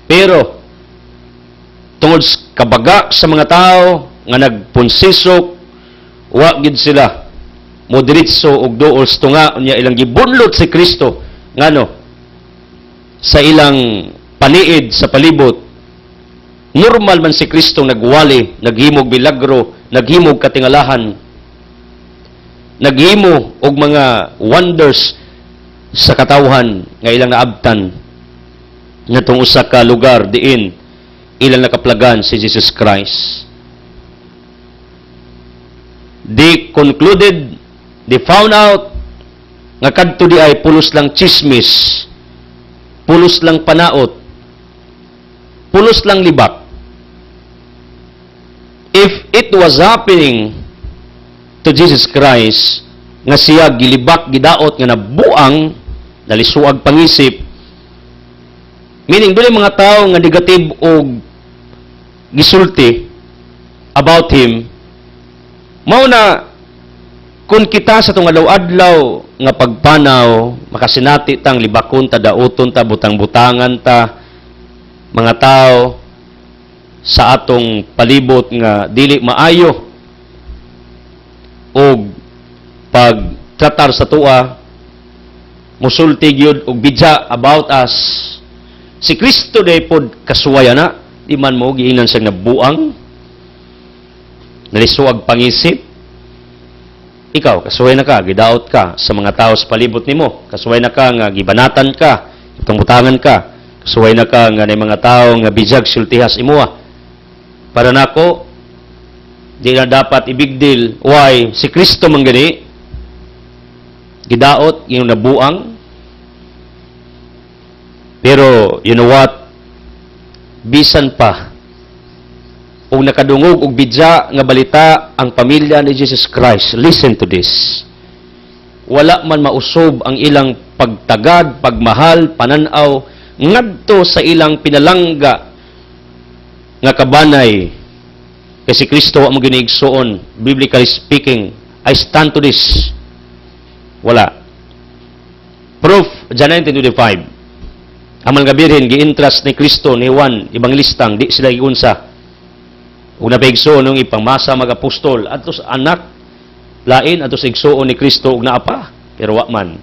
Pero tungod kabaga sa mga tao nga nagpunsisok, wa gid sila moderitso og duol tunga niya ilang gibunlot si Kristo ngano sa ilang paniid sa palibot. Normal man si Kristo nagwali, naghimog milagro, naghimog katingalahan, naghimo og mga wonders sa katawhan nga ilang naabtan ngatong usa ka lugar diin ilang nakaplagan si Jesus Christ. They concluded, they found out nga kadto di ay pulos lang chismis, pulos lang panaot, pulos lang libak. If it was happening to Jesus Christ, nga siya gilibak, gidaot, nga nabuang, nalisuag pangisip, meaning doon mga tao nga negative o gisulti about Him, mao na kung kita sa itong adlaw-adlaw nga pagpanaw, makasinati tang libakon ta, daoton ta, butang-butangan ta, mga tao sa atong palibot nga dili maayo o pagtratar sa tua, musulti gyud og bidya about us. Si Kristo day pod kasuwaya na, di man mo giingnan siyang nabuang, nalisuag pangisip. Ikaw, kasuway na ka, gidaot ka sa mga tao sa palibot nimo. Kasuway na ka nga gibanatan ka, butangan ka. Kasuway na ka nga na mga tao nga bijag sultihas imuha. Para nako, di na dapat i-big deal. Why? Si Kristo man gani, gidaot, yung nabuang. Pero, you know what? Bisan pa, kung nakadungog og bidya nga balita ang pamilya ni Jesus Christ, listen to this. Wala man mausob ang ilang pagtagad, pagmahal, pananaw, ngadto sa ilang pinalangga nga kabanay. Kasi Kristo ang giniigsoon, biblically speaking, I stand to this. Wala. Proof, John 19:25. Ang mga birhen, gi-interest ni Kristo, ni Juan, ibang listang, di sila giunsa. Kung napaigsoon ng ipangmasa mag-apostol, atos anak, lain, atos igsoon ni Kristo, ug naapa, pero wa man.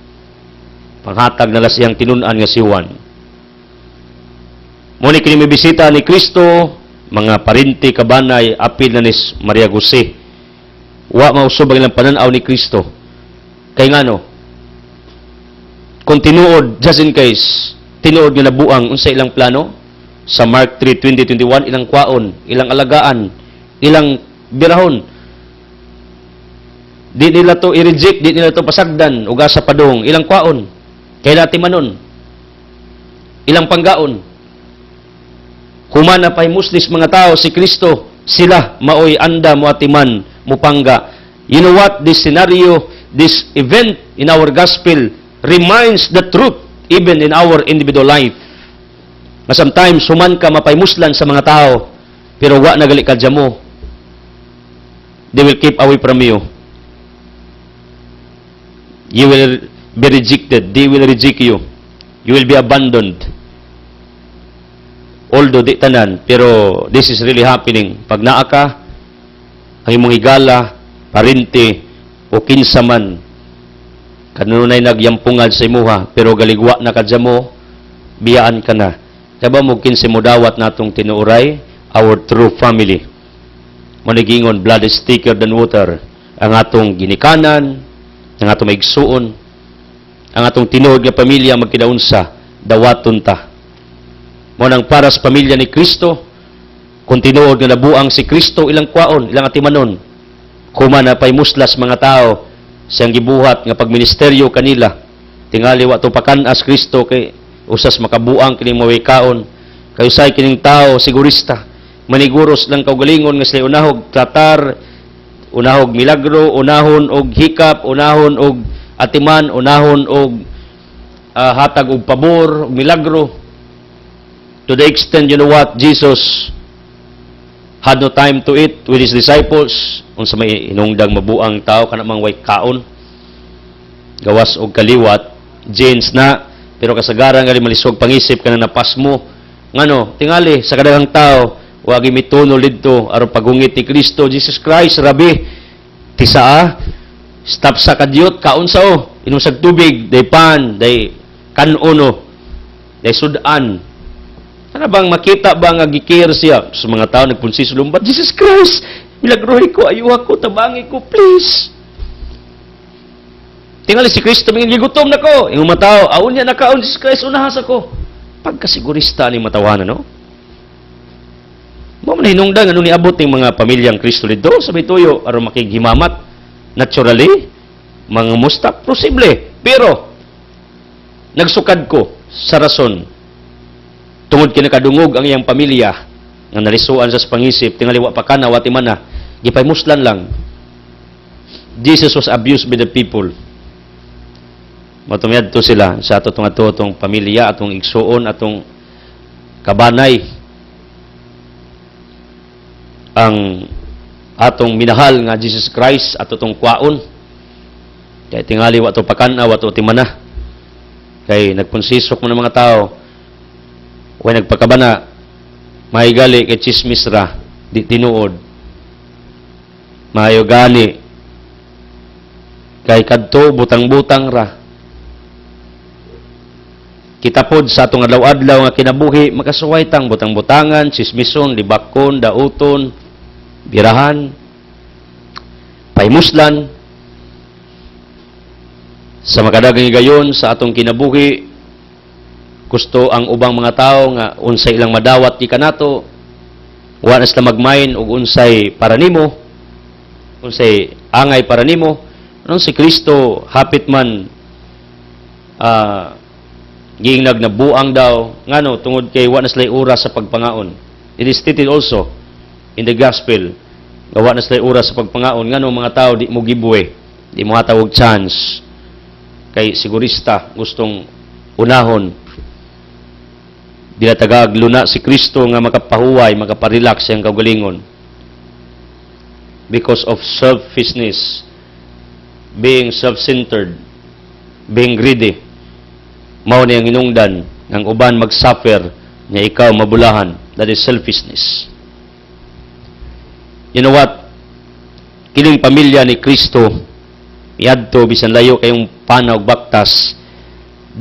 Panghatag na siyang tinunan nga si Juan. Muna kini may bisita ni Kristo, mga parinti, kabanay, apil na ni Maria Jose. Wa mausob ang ilang pananaw ni Kristo. Kay ngano, kung tinuod, just in case, tinuod nga nabuang, unsa ilang plano? Sa Mark 3:20-21, ilang kwaon, ilang alagaan, ilang birahon. Di nila to i-reject, di nila to pasagdan, ugasa padong, ilang kwaon, kaya natin manon, ilang panggaon. Humana pa'y muslis mga tao, si Kristo, sila, maoy, anda, muatiman, mupangga. You know what? This scenario, this event in our gospel reminds the truth even in our individual life. Na sometimes, human ka mapaymuslan sa mga tao, pero wa nagali ka dyan mo. They will keep away from you. You will be rejected. They will reject you. You will be abandoned. Although di tanan, pero this is really happening. Pag naa ka, ang imong igala, parinti, o kinsa man, kanunay nagyampungad sa imuha, pero galigwa na ka dyan mo, biyaan ka na. Diba mo kinsi mo dawat natong tinuuray, our true family. Manigingon, blood is thicker than water. Ang atong ginikanan, ang atong maigsuon, ang atong tinuod nga pamilya magkidaunsa, dawaton ta. Munang para sa pamilya ni Kristo, kung tinuod nga nabuang si Kristo, ilang kwaon, ilang atimanon, kumana pa'y muslas mga tao, siyang gibuhat nga pagministeryo kanila, tingali wa to pakanas Kristo kay usas makabuang kining mawikaon, kayo say kining tao, sigurista, maniguros lang kaugalingon nga sila unahog tratar, unahog milagro, unahon og hikap, unahon og atiman, unahon og hatag og pabor, og milagro. To the extent, you know what, Jesus had no time to eat with His disciples. Unsa may inungdang mabuang tao, kanamang way kaon. Gawas og kaliwat, jeans na, pero kasagaran gali malisog pangisip ka na napas mo. Ngano, tingali, sa kadagang tao, wagi mituno lidto, aron pagungit ni Kristo, Jesus Christ, Rabi, tisaa, stop sa kadyot, kaon sao, inom sa tubig, day pan, day kanuno, day sudan. Ano bang makita ba nga gikir siya? Sa mga tao nagpunsis lumbat, Jesus Christ, milagrohi ko, ayuha ko, tabangi ko, please. Tingali si Kristo, gigutom na ko. Yung mga tao, aun niya nakaon, Jesus Christ, unahas ako. Pagkasigurista ni matawanan, no? Mo man hinungdan ano niabot ng mga pamilyang Kristo dito, sabi tuyo, aron makighimamat naturally, mga musta, posible. Pero, nagsukad ko sa rason, tungod kinakadungog ang iyang pamilya, nga nalisuan sa pangisip, tingali wa pa kana, wati man na, gipaymuslan lang. Jesus was abused by the people. Matumiyad to sila sa atong pamilya, atong igsuon, atong kabanay, ang atong minahal nga Jesus Christ at atong kwaon. Kaya tingali wato pakana, wato timana. Kay nagpunsisok mo ng mga tao, way nagpakabana, mahigali kay chismis ra, di tinuod. Mahayo gali, kay kadto, butang-butang ra. Kitapod sa atong adlaw-adlaw nga kinabuhi, makasuwaytang butang-butangan, chismison, libakon, dauton, birahan, paymuslan. Sa makadagang gayon sa atong kinabuhi, gusto ang ubang mga tao nga unsay ilang madawat di kanato, wa na sila magmain og unsay para nimo, unsay angay para nimo. Anong si Kristo hapit man giingnag na buang daw ngano tungod kay wa na sila oras sa pagpangaon. It is stated also in the gospel nga wa na sila oras sa pagpangaon ngano mga tao di mo gibuhi, di mo hatawog chance kay sigurista gustong unahon. Dinatagag luna si Kristo nga makapahuway, makaparelax siyang kaugalingon. Because of selfishness, being self-centered, being greedy, mao niyang hinungdan ng uban mag-suffer niya ikaw mabulahan. That is selfishness. You know what? Kining pamilya ni Kristo, miadto bisan layo kayong panaw baktas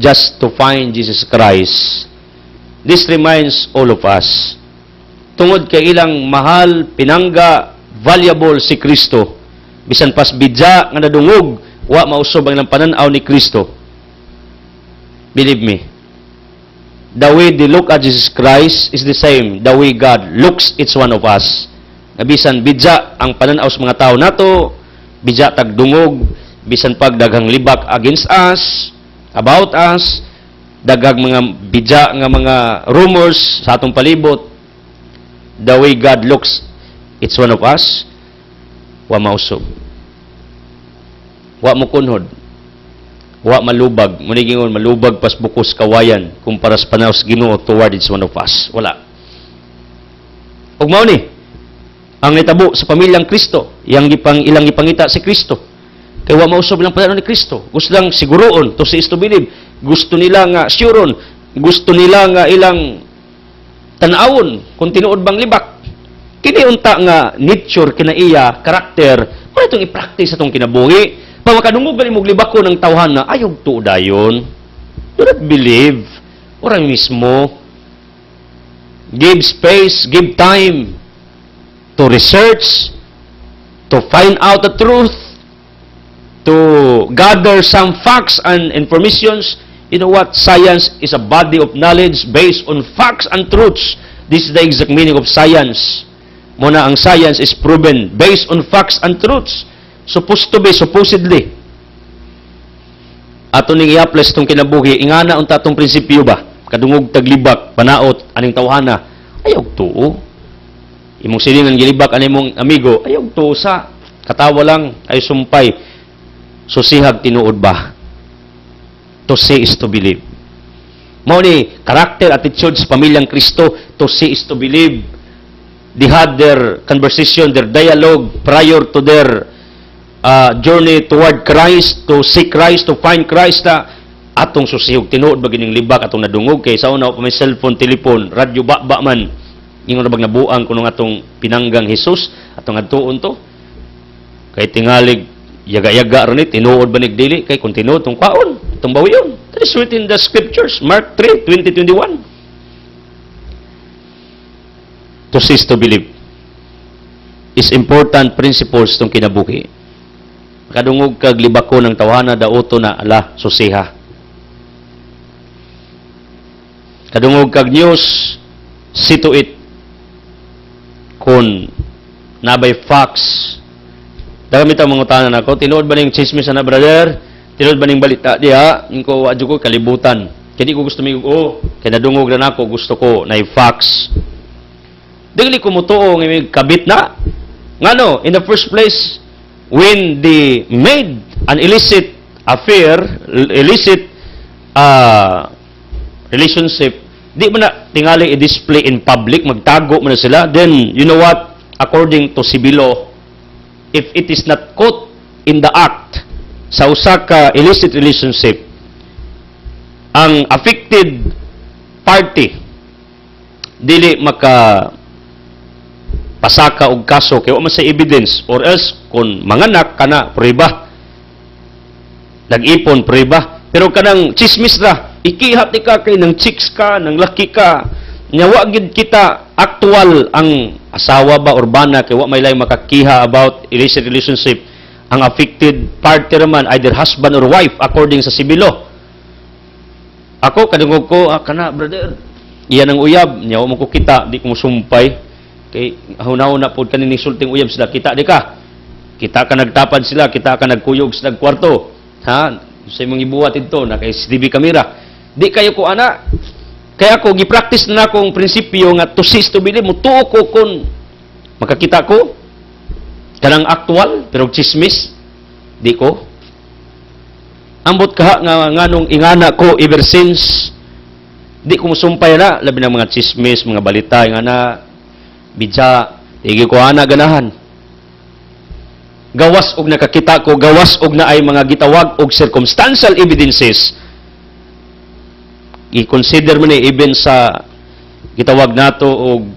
just to find Jesus Christ. This reminds all of us, tungod kay ilang mahal, pinangga, valuable si Kristo, bisan pas bidya nga nadungog, wa mausob ang pananaw ni Kristo. Believe me, the way they look at Jesus Christ is the same, the way God looks each one of us. Nga bisan bidya ang pananaw sa mga tao nato, bidya tagdungog, bisan pag daghang libak against us, about us, daghang mga bidya nga mga rumors sa atong palibot, the way God looks each one of us, wa mausob, wa mo kunhod, wa malubag, munigingon malubag pas bukos kawayan kumpara sa panaw sa Ginoo toward each one of us. Wala. Ug mao ni ang nitabo sa pamilyang Kristo, ilang ipangita si Kristo. Kaya wa mausob lang pananaw ni Kristo. Gusto lang siguroon, to see is to believe. Gusto nila nga sureon, gusto nila nga ilang tanawon kung tinuod bang libak. Kini unta nga nature kinaiya, karakter, mo itong i-practice atong kinabuhi. Pa makadungog gali mog libako ng tawhan na ayog tuo dayon. Do not believe. Orang mismo give space, give time to research, to find out the truth, to gather some facts and informations. You know what? Science is a body of knowledge based on facts and truths. This is the exact meaning of science. Muna ang science is proven based on facts and truths. Supposed to be, supposedly. Ato ning i-apply itong kinabuhi, ingana unta itong prinsipyo ba? Kadungog taglibak, panaot, aning tawhana. Ayaw tuo. Imong silingan gilibak, animong amigo, ayaw tuo sa katawa lang, ay sumpay. Susihag tinuod ba? To say is to believe. Mao ni character, attitude sa pamilyang Kristo. To see is to believe. They had their conversation, their dialogue prior to their journey toward Christ, to seek Christ, to find Christ na atong susihog tinuod ba gining libak atong nadungog kay sa una pa may cellphone, telepon, radyo ba man ingon na bag nabuang kuno atong pinanggang Hesus atong adtuon to kay tingalig yaga-yaga ron tinuod ba nigdili kay kun tinuod tong kwaon tong bawiyon. That is written in the scriptures, Mark 3:20-21. To cease to believe is important principles tong kinabuhi. Kadungog kag libako ng tawhana daoto na ala susiha. Kadungog kag news see to it kun nabay facts. Dagami ta mangutanan ako, tinuod ba ning chismis na brother? Tinuod ba ning balita diha? Ingko adyo ko kalibutan. Kaya ko gusto mig kay nadungog na nako gusto ko na facts. Dili ko mutuo nga may kabit na. Ngano, in the first place, when they made an illicit affair, illicit relationship, di mo na tingali i-display in public, magtago mo na sila, then, you know what, according to civil law, if it is not caught in the act sa usa ka illicit relationship, ang affected party dili maka pasaka og kaso kay wa man sa evidence, or else kung manganak kana prueba nag-ipon prueba, pero kanang chismis ra ikihat ka kay nang chicks ka nang laki ka nya wa gid kita actual ang asawa ba urbana kay wa may lay makakiha about illicit relationship. Ang affected party naman either husband or wife according sa civil law. Ako kadungog ko kana brother iyan ang uyab nya wa mo ko kita di ko musumpay kay hunahuna pod kaning sulting uyab sila kita di ka nagtapad sila, kita ka nagkuyog sa kwarto ha sa imong ibuhat ito na kay CCTV camera di kayo ko ana kaya ako gi-practice na akong prinsipyo nga to cease to believe mo tuo ko kun makakita ko kanang actual pero chismis di ko ambot ka nga nganong ingana ko ever since di ko musumpay na labi ng mga chismis mga balita ingana bidya, igi ko ana ganahan. Gawas og nakakita ko, gawas og na ay mga gitawag og circumstantial evidences. I-consider mo ni even sa gitawag nato og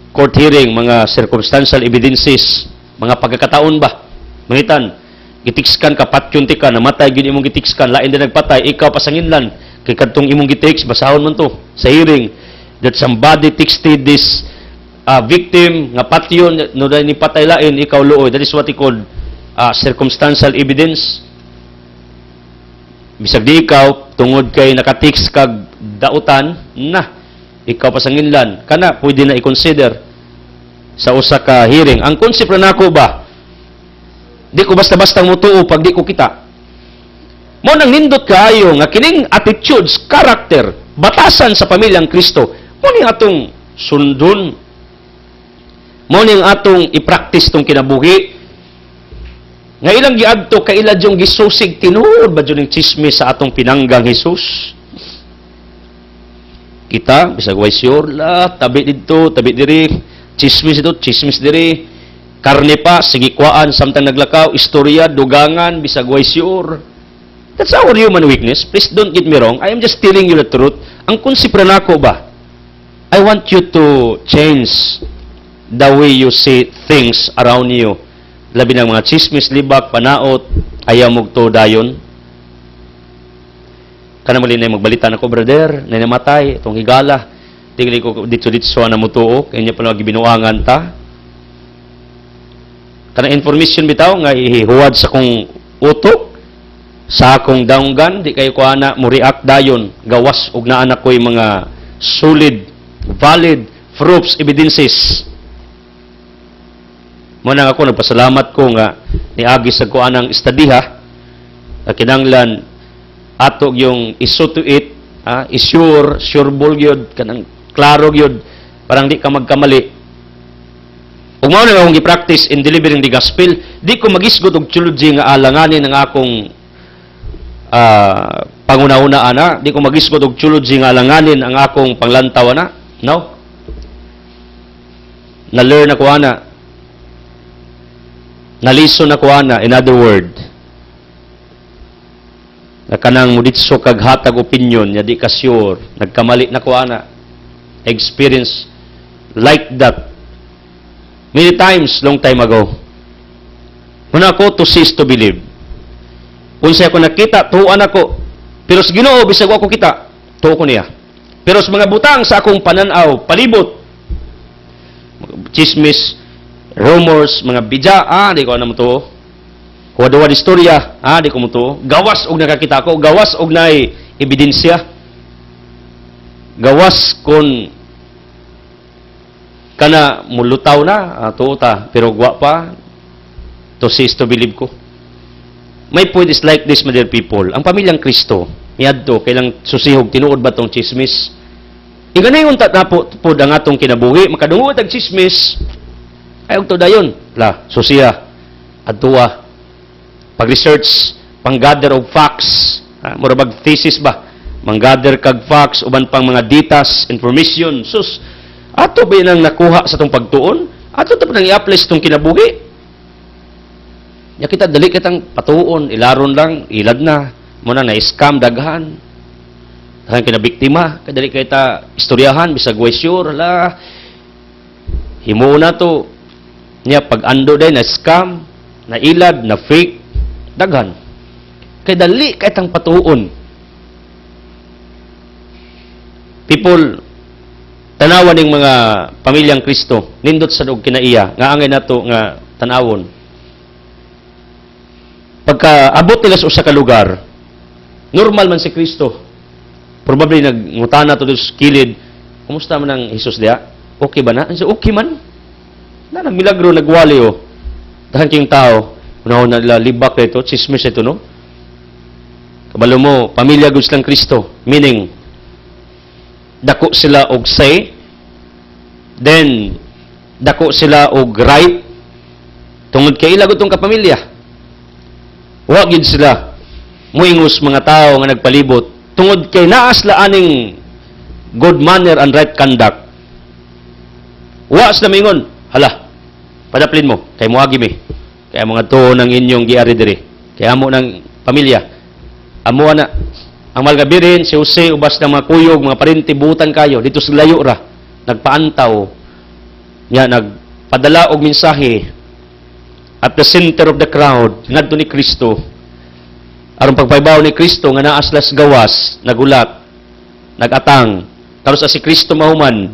court hearing, mga circumstantial evidences, mga pagkakataon ba? Mangitan, gitikskan ka, patyunti ka, namatay gyud imong gitikskan, lain din nagpatay, ikaw pasanginlan, kay kadtong imong gitiks, basahon man to sa hearing, that somebody texted this victim nga patyon no ni patay lain ikaw luoy. That is what he called circumstantial evidence. Bisag di ikaw tungod kay nakatix kag dautan na ikaw pasanginlan kana pwede na i-consider sa usa ka hearing. Ang konsepto nako ba di ko basta-basta mutuo pag di ko kita mo nang nindot kaayo nga kining attitudes, character, batasan sa pamilyang Kristo mo ni atong sundon. Mo ning atong i-practice tong kinabuhi. Nga ilang giadto kaila jung gisusig tinuod ba jud chismis sa atong pinanggang Hesus. Kita bisag way sure la tabi didto, tabi diri, chismis dito, chismis diri. Karne pa sige kuan samtang naglakaw, istorya, dugangan bisag way sure. That's our human weakness. Please don't get me wrong. I am just telling you the truth. Ang konsepto nako ba? I want you to change the way you see things around you. Labi ng mga chismis, libak, panaot, ayaw mong to dayon. Kana mali na magbalita na ko, brother, na namatay, itong higala. Tingli ko dito na mo to, kaya niya pala gibinuangan ta. Kana information bitaw, nga ihihuwad sa kong utok, sa akong daunggan, di kayo ko ana, mo react dayon, gawas, ug na anak ko yung mga solid, valid, proofs, evidences. Muna ako, nagpasalamat ko nga niagi sa kuan ang estadiha kinanglan atog yung iso to it sure ball yun kanang klaro yun parang di ka magkamali ug mao na akong gi-practice in delivering the gospel di ko magisgot og theology nga alanganin ang akong panguna-una ana, di ko magisgot og tsulod nga alanganin ang akong panglantaw ana. No. Na-learn ako ana. Na-listen ako ana, in other word. Na kanang muditso kag hatag opinion, nya di ka sure, nagkamali na ko ana. Experience like that. Many times, long time ago. Muna ako, to cease to believe. Unsa ako nakita, tuan ako. Pero sa Ginoo, bisag ako kita, tuo ko niya. Pero sa mga butang sa akong pananaw, palibot, chismis, rumors, mga bidya, di ko alam to. Huwad-huwad istorya, di ko mo to. Gawas og nakakita ko, gawas og naay ebidensya. Gawas kon kana mulutaw na, tuo ta, pero gwa pa, to cease to believe ko. My point is like this, my dear people. Ang pamilyang Kristo, miyadto, kailang susihog, tinuod ba tong chismis? Iganay yung tatapod ang atong kinabuhi, makadungod ang chismis, ay to dayon. Susiya, adtuwa, pag-research, pang-gather of facts, mura mag-thesis ba? Mang-gather kag facts, uban pang mga datas, information. Sus, ato ba yun ang nakuha sa itong pagtuon? Ato ito pa nang i-apply sa itong kinabuhi? Ya kita dali kitang patuon, ilaron lang, ilad na, muna na-scam, daghan. Daghan kinabiktima, kadali kita istoryahan, bisag way sure, himo na to, niya pag-ando day, na-scam, na-ilad, na-fake, daghan. Kaya dali kitang patuon. People, tanawan ng mga pamilyang Kristo, nindot sa dog kinaiya, nga angay na to, nga tanawon. Pagka abot nila sa usa ka lugar, normal man si Kristo. Probably nagngutana to sa kilid, kumusta man ang Jesus diya? Okay ba na? Ano okay man? Na milagro nagwali o. Dahan kayong tao, unahon na nila libak ito, chismis ito, no? Kabalo mo, pamilya gud silang Kristo. Meaning, dako sila og say, then, dako sila og right, tungod kay ila gud tong kapamilya. Wa gid sila muingos mga tao nga nagpalibot tungod kay naas la aning good manner and right conduct. Wa sila mingon, hala, padaplin mo kay moagi mi. Kay mga tuo ng inyong giari diri. Kay amo ng pamilya. Amo ana ang malgabirin si Jose ubas ng mga kuyog, mga parente butan kayo dito sa layo ra. Nagpaantaw nya nagpadala og mensahe at the center of the crowd, ngadto ni Kristo. Aron pagpaybaw ni Kristo nga naas las gawas, nagulat, nagatang. Karon sa si Kristo mahuman.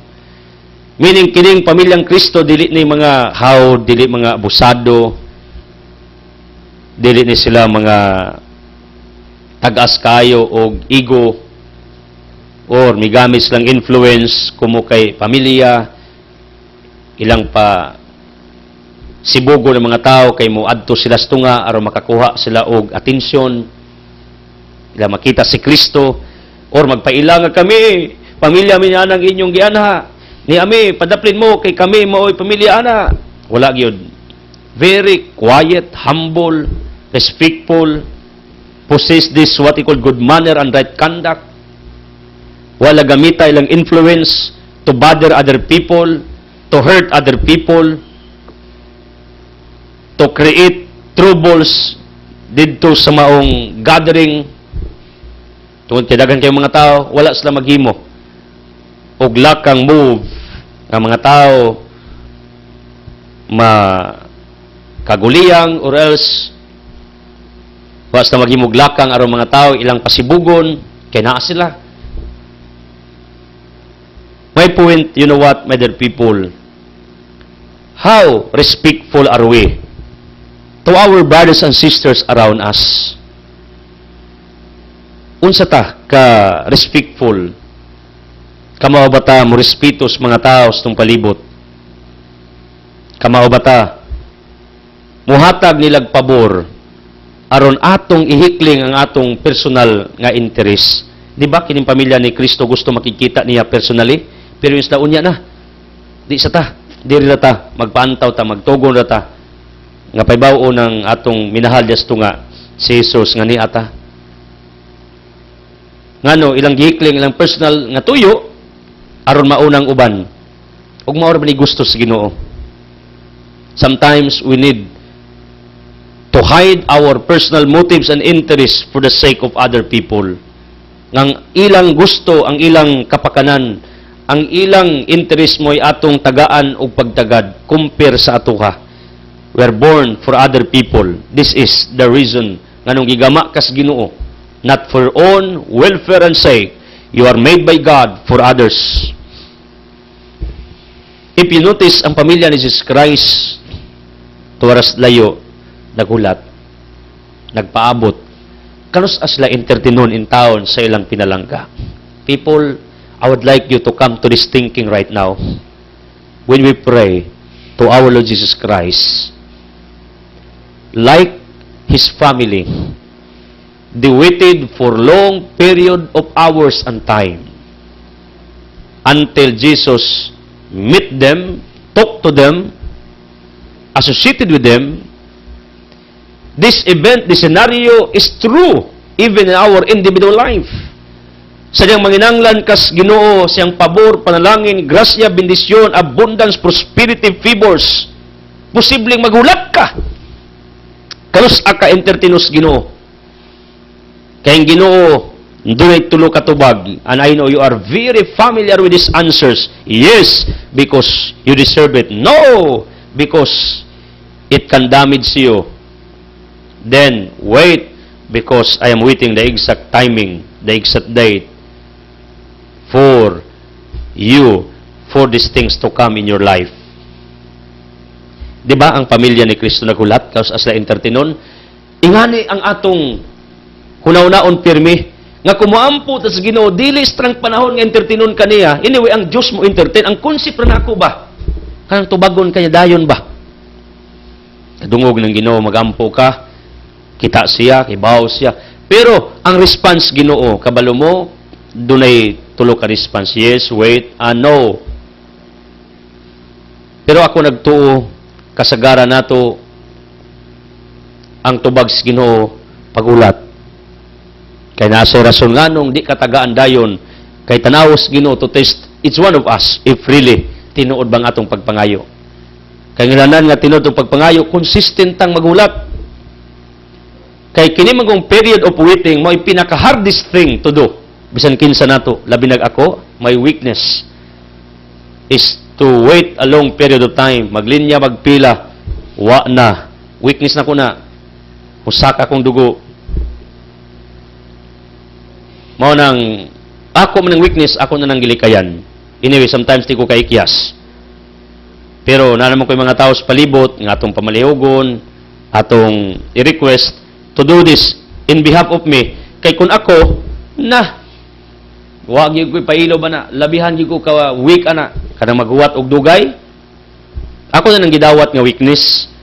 Meaning kining pamilyang Kristo dili ni mga hawd, dili mga abusado, dili ni sila mga tagas kayo og ego or migamit silang influence kumo kay pamilya, ilang pa sibugo ng mga tao kay mo adto sila sa tunga aron makakuha sila og atensyon, ila makita si Kristo or magpailangan kami pamilya mi nang inyong gianha ni ami padaplin mo kay kami maoy pamilya ana. Wala gyud. Very quiet, humble, respectful, possess this what we call good manner and right conduct. Wala gamita ilang influence to bother other people, to hurt other people, to create troubles dito sa maong gathering. Tungod kay daghan kayong mga tao, wala sila maghimo og lakang move ang mga tao makaguliyang or else wala sila maghimo og lakang aron mga tao ilang pasibugon kay naa sila. My point, you know what, my dear people, how respectful are we to our brothers and sisters around us? Unsa ta ka respectful? Kamao ba ta mo respeto sa mga tao sa tong palibot? Kamao ba ta muhatag nilag pabor aron atong ihikling ang atong personal nga interes? Di ba kining pamilya ni Kristo gusto makikita niya personally? Pero yung sa unya na, di sa ta, diri na ta, magpaantaw ta, magtugon na ta, nga paibao ng atong minahal yasto nga si Jesus nga ni ata. ngano ilang gihikling ilang personal nga tuyo aron maunang uban. Ug mao ra ba ni gusto sa Ginoo. Sometimes we need to hide our personal motives and interests for the sake of other people. Ngang ilang gusto, ang ilang kapakanan, ang ilang interest mo'y atong tagaan o pagtagad, compare sa atoha. We are born for other people. This is the reason nganong gigama kas Ginoo. Not for your own welfare and sake. You are made by God for others. If you notice, ang pamilya ni Jesus Christ, tuwaras layo, nagulat, nagpaabot, kanos asla entertainon in town sa ilang pinalangga. People, I would like you to come to this thinking right now. When we pray to our Lord Jesus Christ, like His family, they waited for long period of hours and time until Jesus meet them, talk to them, associated with them. This event, this scenario is true even in our individual life. Sa diyang manginanglan kas Ginoo, siyang pabor, panalangin, grasya, bendisyon, abundance, prosperity, favors. Posibleng magulat ka. Kalos aka entertainos Ginoo. Kayang Ginoo, dunay tulo ka tubag, and I know you are very familiar with these answers. Yes, because you deserve it. No, because it can damage you. Then, wait, because I am waiting the exact timing, the exact date for you, for these things to come in your life. Diba ang pamilya ni Kristo nagulat, kaos asla entertainon? Ingani ang atong hunaw-naon pirmi, nga kumuampo ta sa Ginoo, dili strang panahon nga entertainon kaniya, anyway, ang Diyos mo entertain, ang konsep na ako ba? Kanang tubagon kanya dayon ba? Kadungog ng Ginoo, magampo ka, kita siya, kibaw siya. Pero, ang response Ginoo, kabalo mo, dunay tulo ka response. Yes, wait, no. Pero ako nagtuo, kasagara nato, ang tubag sa Ginoo, pagulat. Kaya nasa rason nga nung di katagaan dayon, kay tanawos Ginoo to test each one of us, if really, tinuod bang atong pagpangayo. Kaya ngalanan nga tinuod itong pagpangayo, consistent ang magulat. Kay kini magong period of waiting, mo pinaka-hardest thing to do. Bisan kinsa nato, labi nag ako, my weakness is to wait a long period of time. Maglinya, magpila, wa na. Weakness na ko na. Usaka kong dugo. Mao nang ako man ng weakness, ako na nang gilikayan. Anyway, sometimes di ko kaikyas. Pero na naman ko yung mga tao sa palibot, ng atong pamalihugon, atong i-request to do this in behalf of me. Kay kun ako, wag yung ko ipailo ba na, labihan yung ko ka weak ana, kanang maghuwat og dugay. Ako na nang gidawat nga weakness.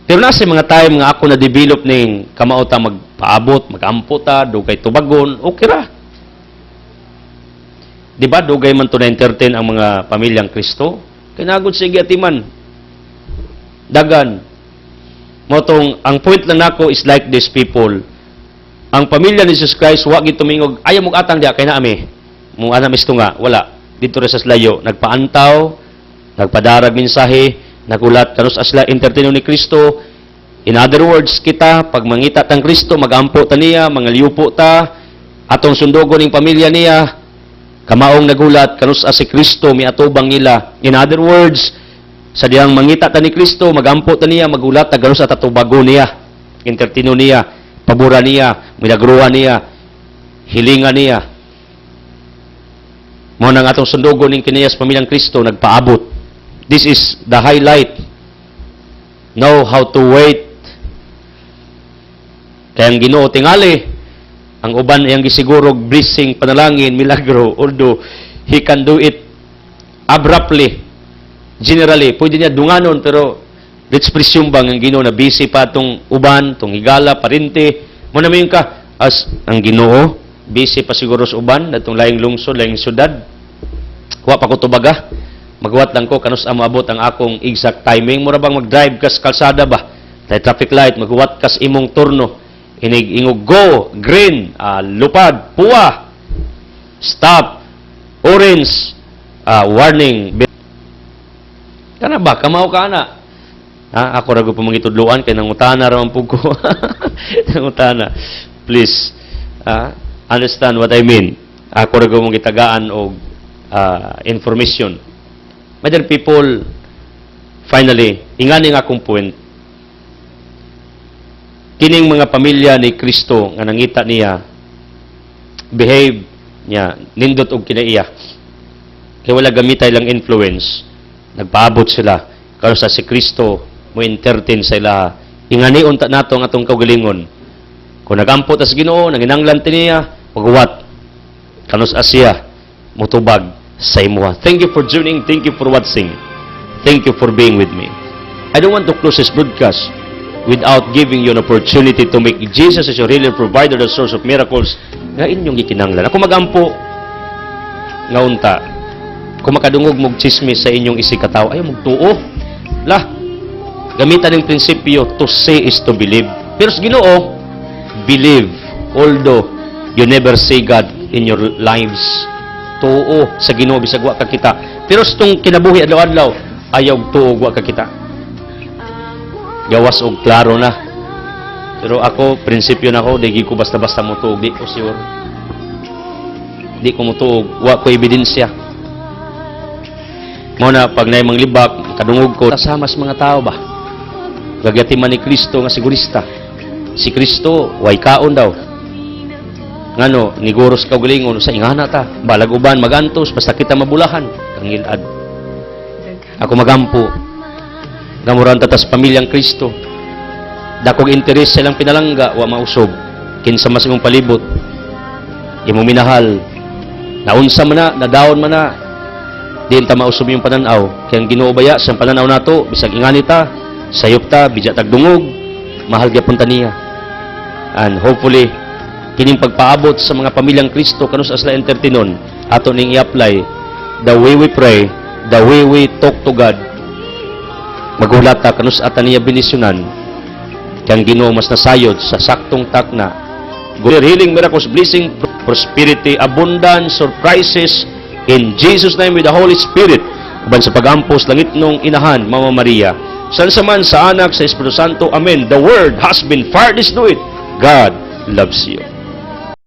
Pero nasa mga time nga ako na-develop ning kamauta magpaabot, magampo ta, dugay tubagon, okay ra. Diba, dugay man to na-entertain ang mga pamilyang Kristo? Kinagod sige atiman. Dagan. Motong, ang point lang nako is like these people. Ang pamilya ni Jesus Christ, wag itumingog, ayaw mong atang diya, kay na ami. Mong anam isto nga, wala. Dito rin sa layo, nagpaantaw, nagpadarag mensahe, nagulat, kanus asla, entertaino ni Kristo. In other words, kita, pag mangita tang Kristo, magampo ta niya, mangalyupo ta, atong sundogon ng pamilya niya, kamaong nagulat, kanus as si Kristo, may atubang nila. In other words, sa diyang mangita ta ni Kristo, magampo ta niya, magulat, kanus at atubago niya, entertaino niya, pabura niya, milagruhan niya, hilingan niya. Mo nang atong sundogon ng kiniyas pamilyang Kristo, nagpaabot. This is the highlight. Know how to wait. Kaya ang Ginoo tingali, ang uban iyang gisiguro blessing, panalangin, milagro, although He can do it abruptly. Generally, pwede niya dunganon, pero let's presume bang ang Ginoo na busy pa itong uban, itong higala, parinte. Muna mo yung ka, as ang Ginoo, busy pa siguro sa uban, na itong laing lungsod, laing syudad. Kuha pa ko tubaga. Magawat lang ko, kanus amabot ang akong exact timing. Mura bang mag-drive kas kalsada ba? Tay traffic light, magawat kas imong turno. Ingog go, green, lupad, puwa. stop, orange, warning. Kana ba? Kamaw ka na. Ako rago pa mangitudluan kay nangutana ra man pug ko. Nangutana. Please, understand what I mean. Ako rago mong gitagaan og information. My dear people, finally, ingani nga akong point. Kining mga pamilya ni Kristo nga nangita niya, behave niya, nindot og kinaiya. Kaya wala gamitay lang influence. Nagpaabot sila. Karon sa si Kristo, mo entertain sa ila. Ingani unta nato nga atong kaugalingon. Kung nagampot as Ginoo, nanginanglan niya, pagawat. Kanus Asia, mutubag sa imuha. Thank you for tuning. Thank you for watching. Thank you for being with me. I don't want to close this broadcast without giving you an opportunity to make Jesus as your healer, provider, the source of miracles, nga inyong gikinanglan. Ako magampo, nga unta, kung makadungog mong chismis sa inyong isikataw, ayaw magtuo. Lah, gamitan ng prinsipyo, to say is to believe. Pero sa Ginoo, believe, although you never see God in your lives. Tuo sa Ginoo bisag wa ka kita. Pero sa itong kinabuhi adlaw-adlaw, ayaw tuo wa ka kita. Gawas og klaro na. Pero ako, prinsipyo na ako, di ko basta-basta mo tuog, di ko sure. Di ko mo tuog, wa ko ebidensya. Muna, pag na mang libak, kadungog ko, kasama sa mga tao ba? Gagatiman ni Kristo nga sigurista. Si Kristo, way kaon daw. Ngano, niguros kaugalingon, sa ingana ta, balag uban, magantos, basta kita mabulahan. Ang ilad. Ako magampo. Gamuran tatas pamilyang Kristo. Dakog interes sa ilang pinalangga, wa mausog. Kinsa mas imong palibot. Imong minahal. Naunsa man na, nadaon man na. Di ta mausog yung pananaw. Kaya ang Ginoo baya sa pananaw nato, bisag ingani ta, sayop ta, bijat tagdungog, mahal gyapon ta niya. And hopefully, kining pagpaabot sa mga pamilyang Kristo kanus asla entertainon, ato ning i-apply the way we pray, the way we talk to God. Magulata kanus ata niya binisyonan. Kang Ginoo mas nasayod sa saktong takna. Good healing, miracles, blessing, prosperity, abundance, surprises, in Jesus' name with the Holy Spirit. Uban sa pag-ampos langit nung inahan, Mama Maria. San saman sa anak, sa Espiritu Santo. Amen. The Word has been fired. Let's do it. God loves you.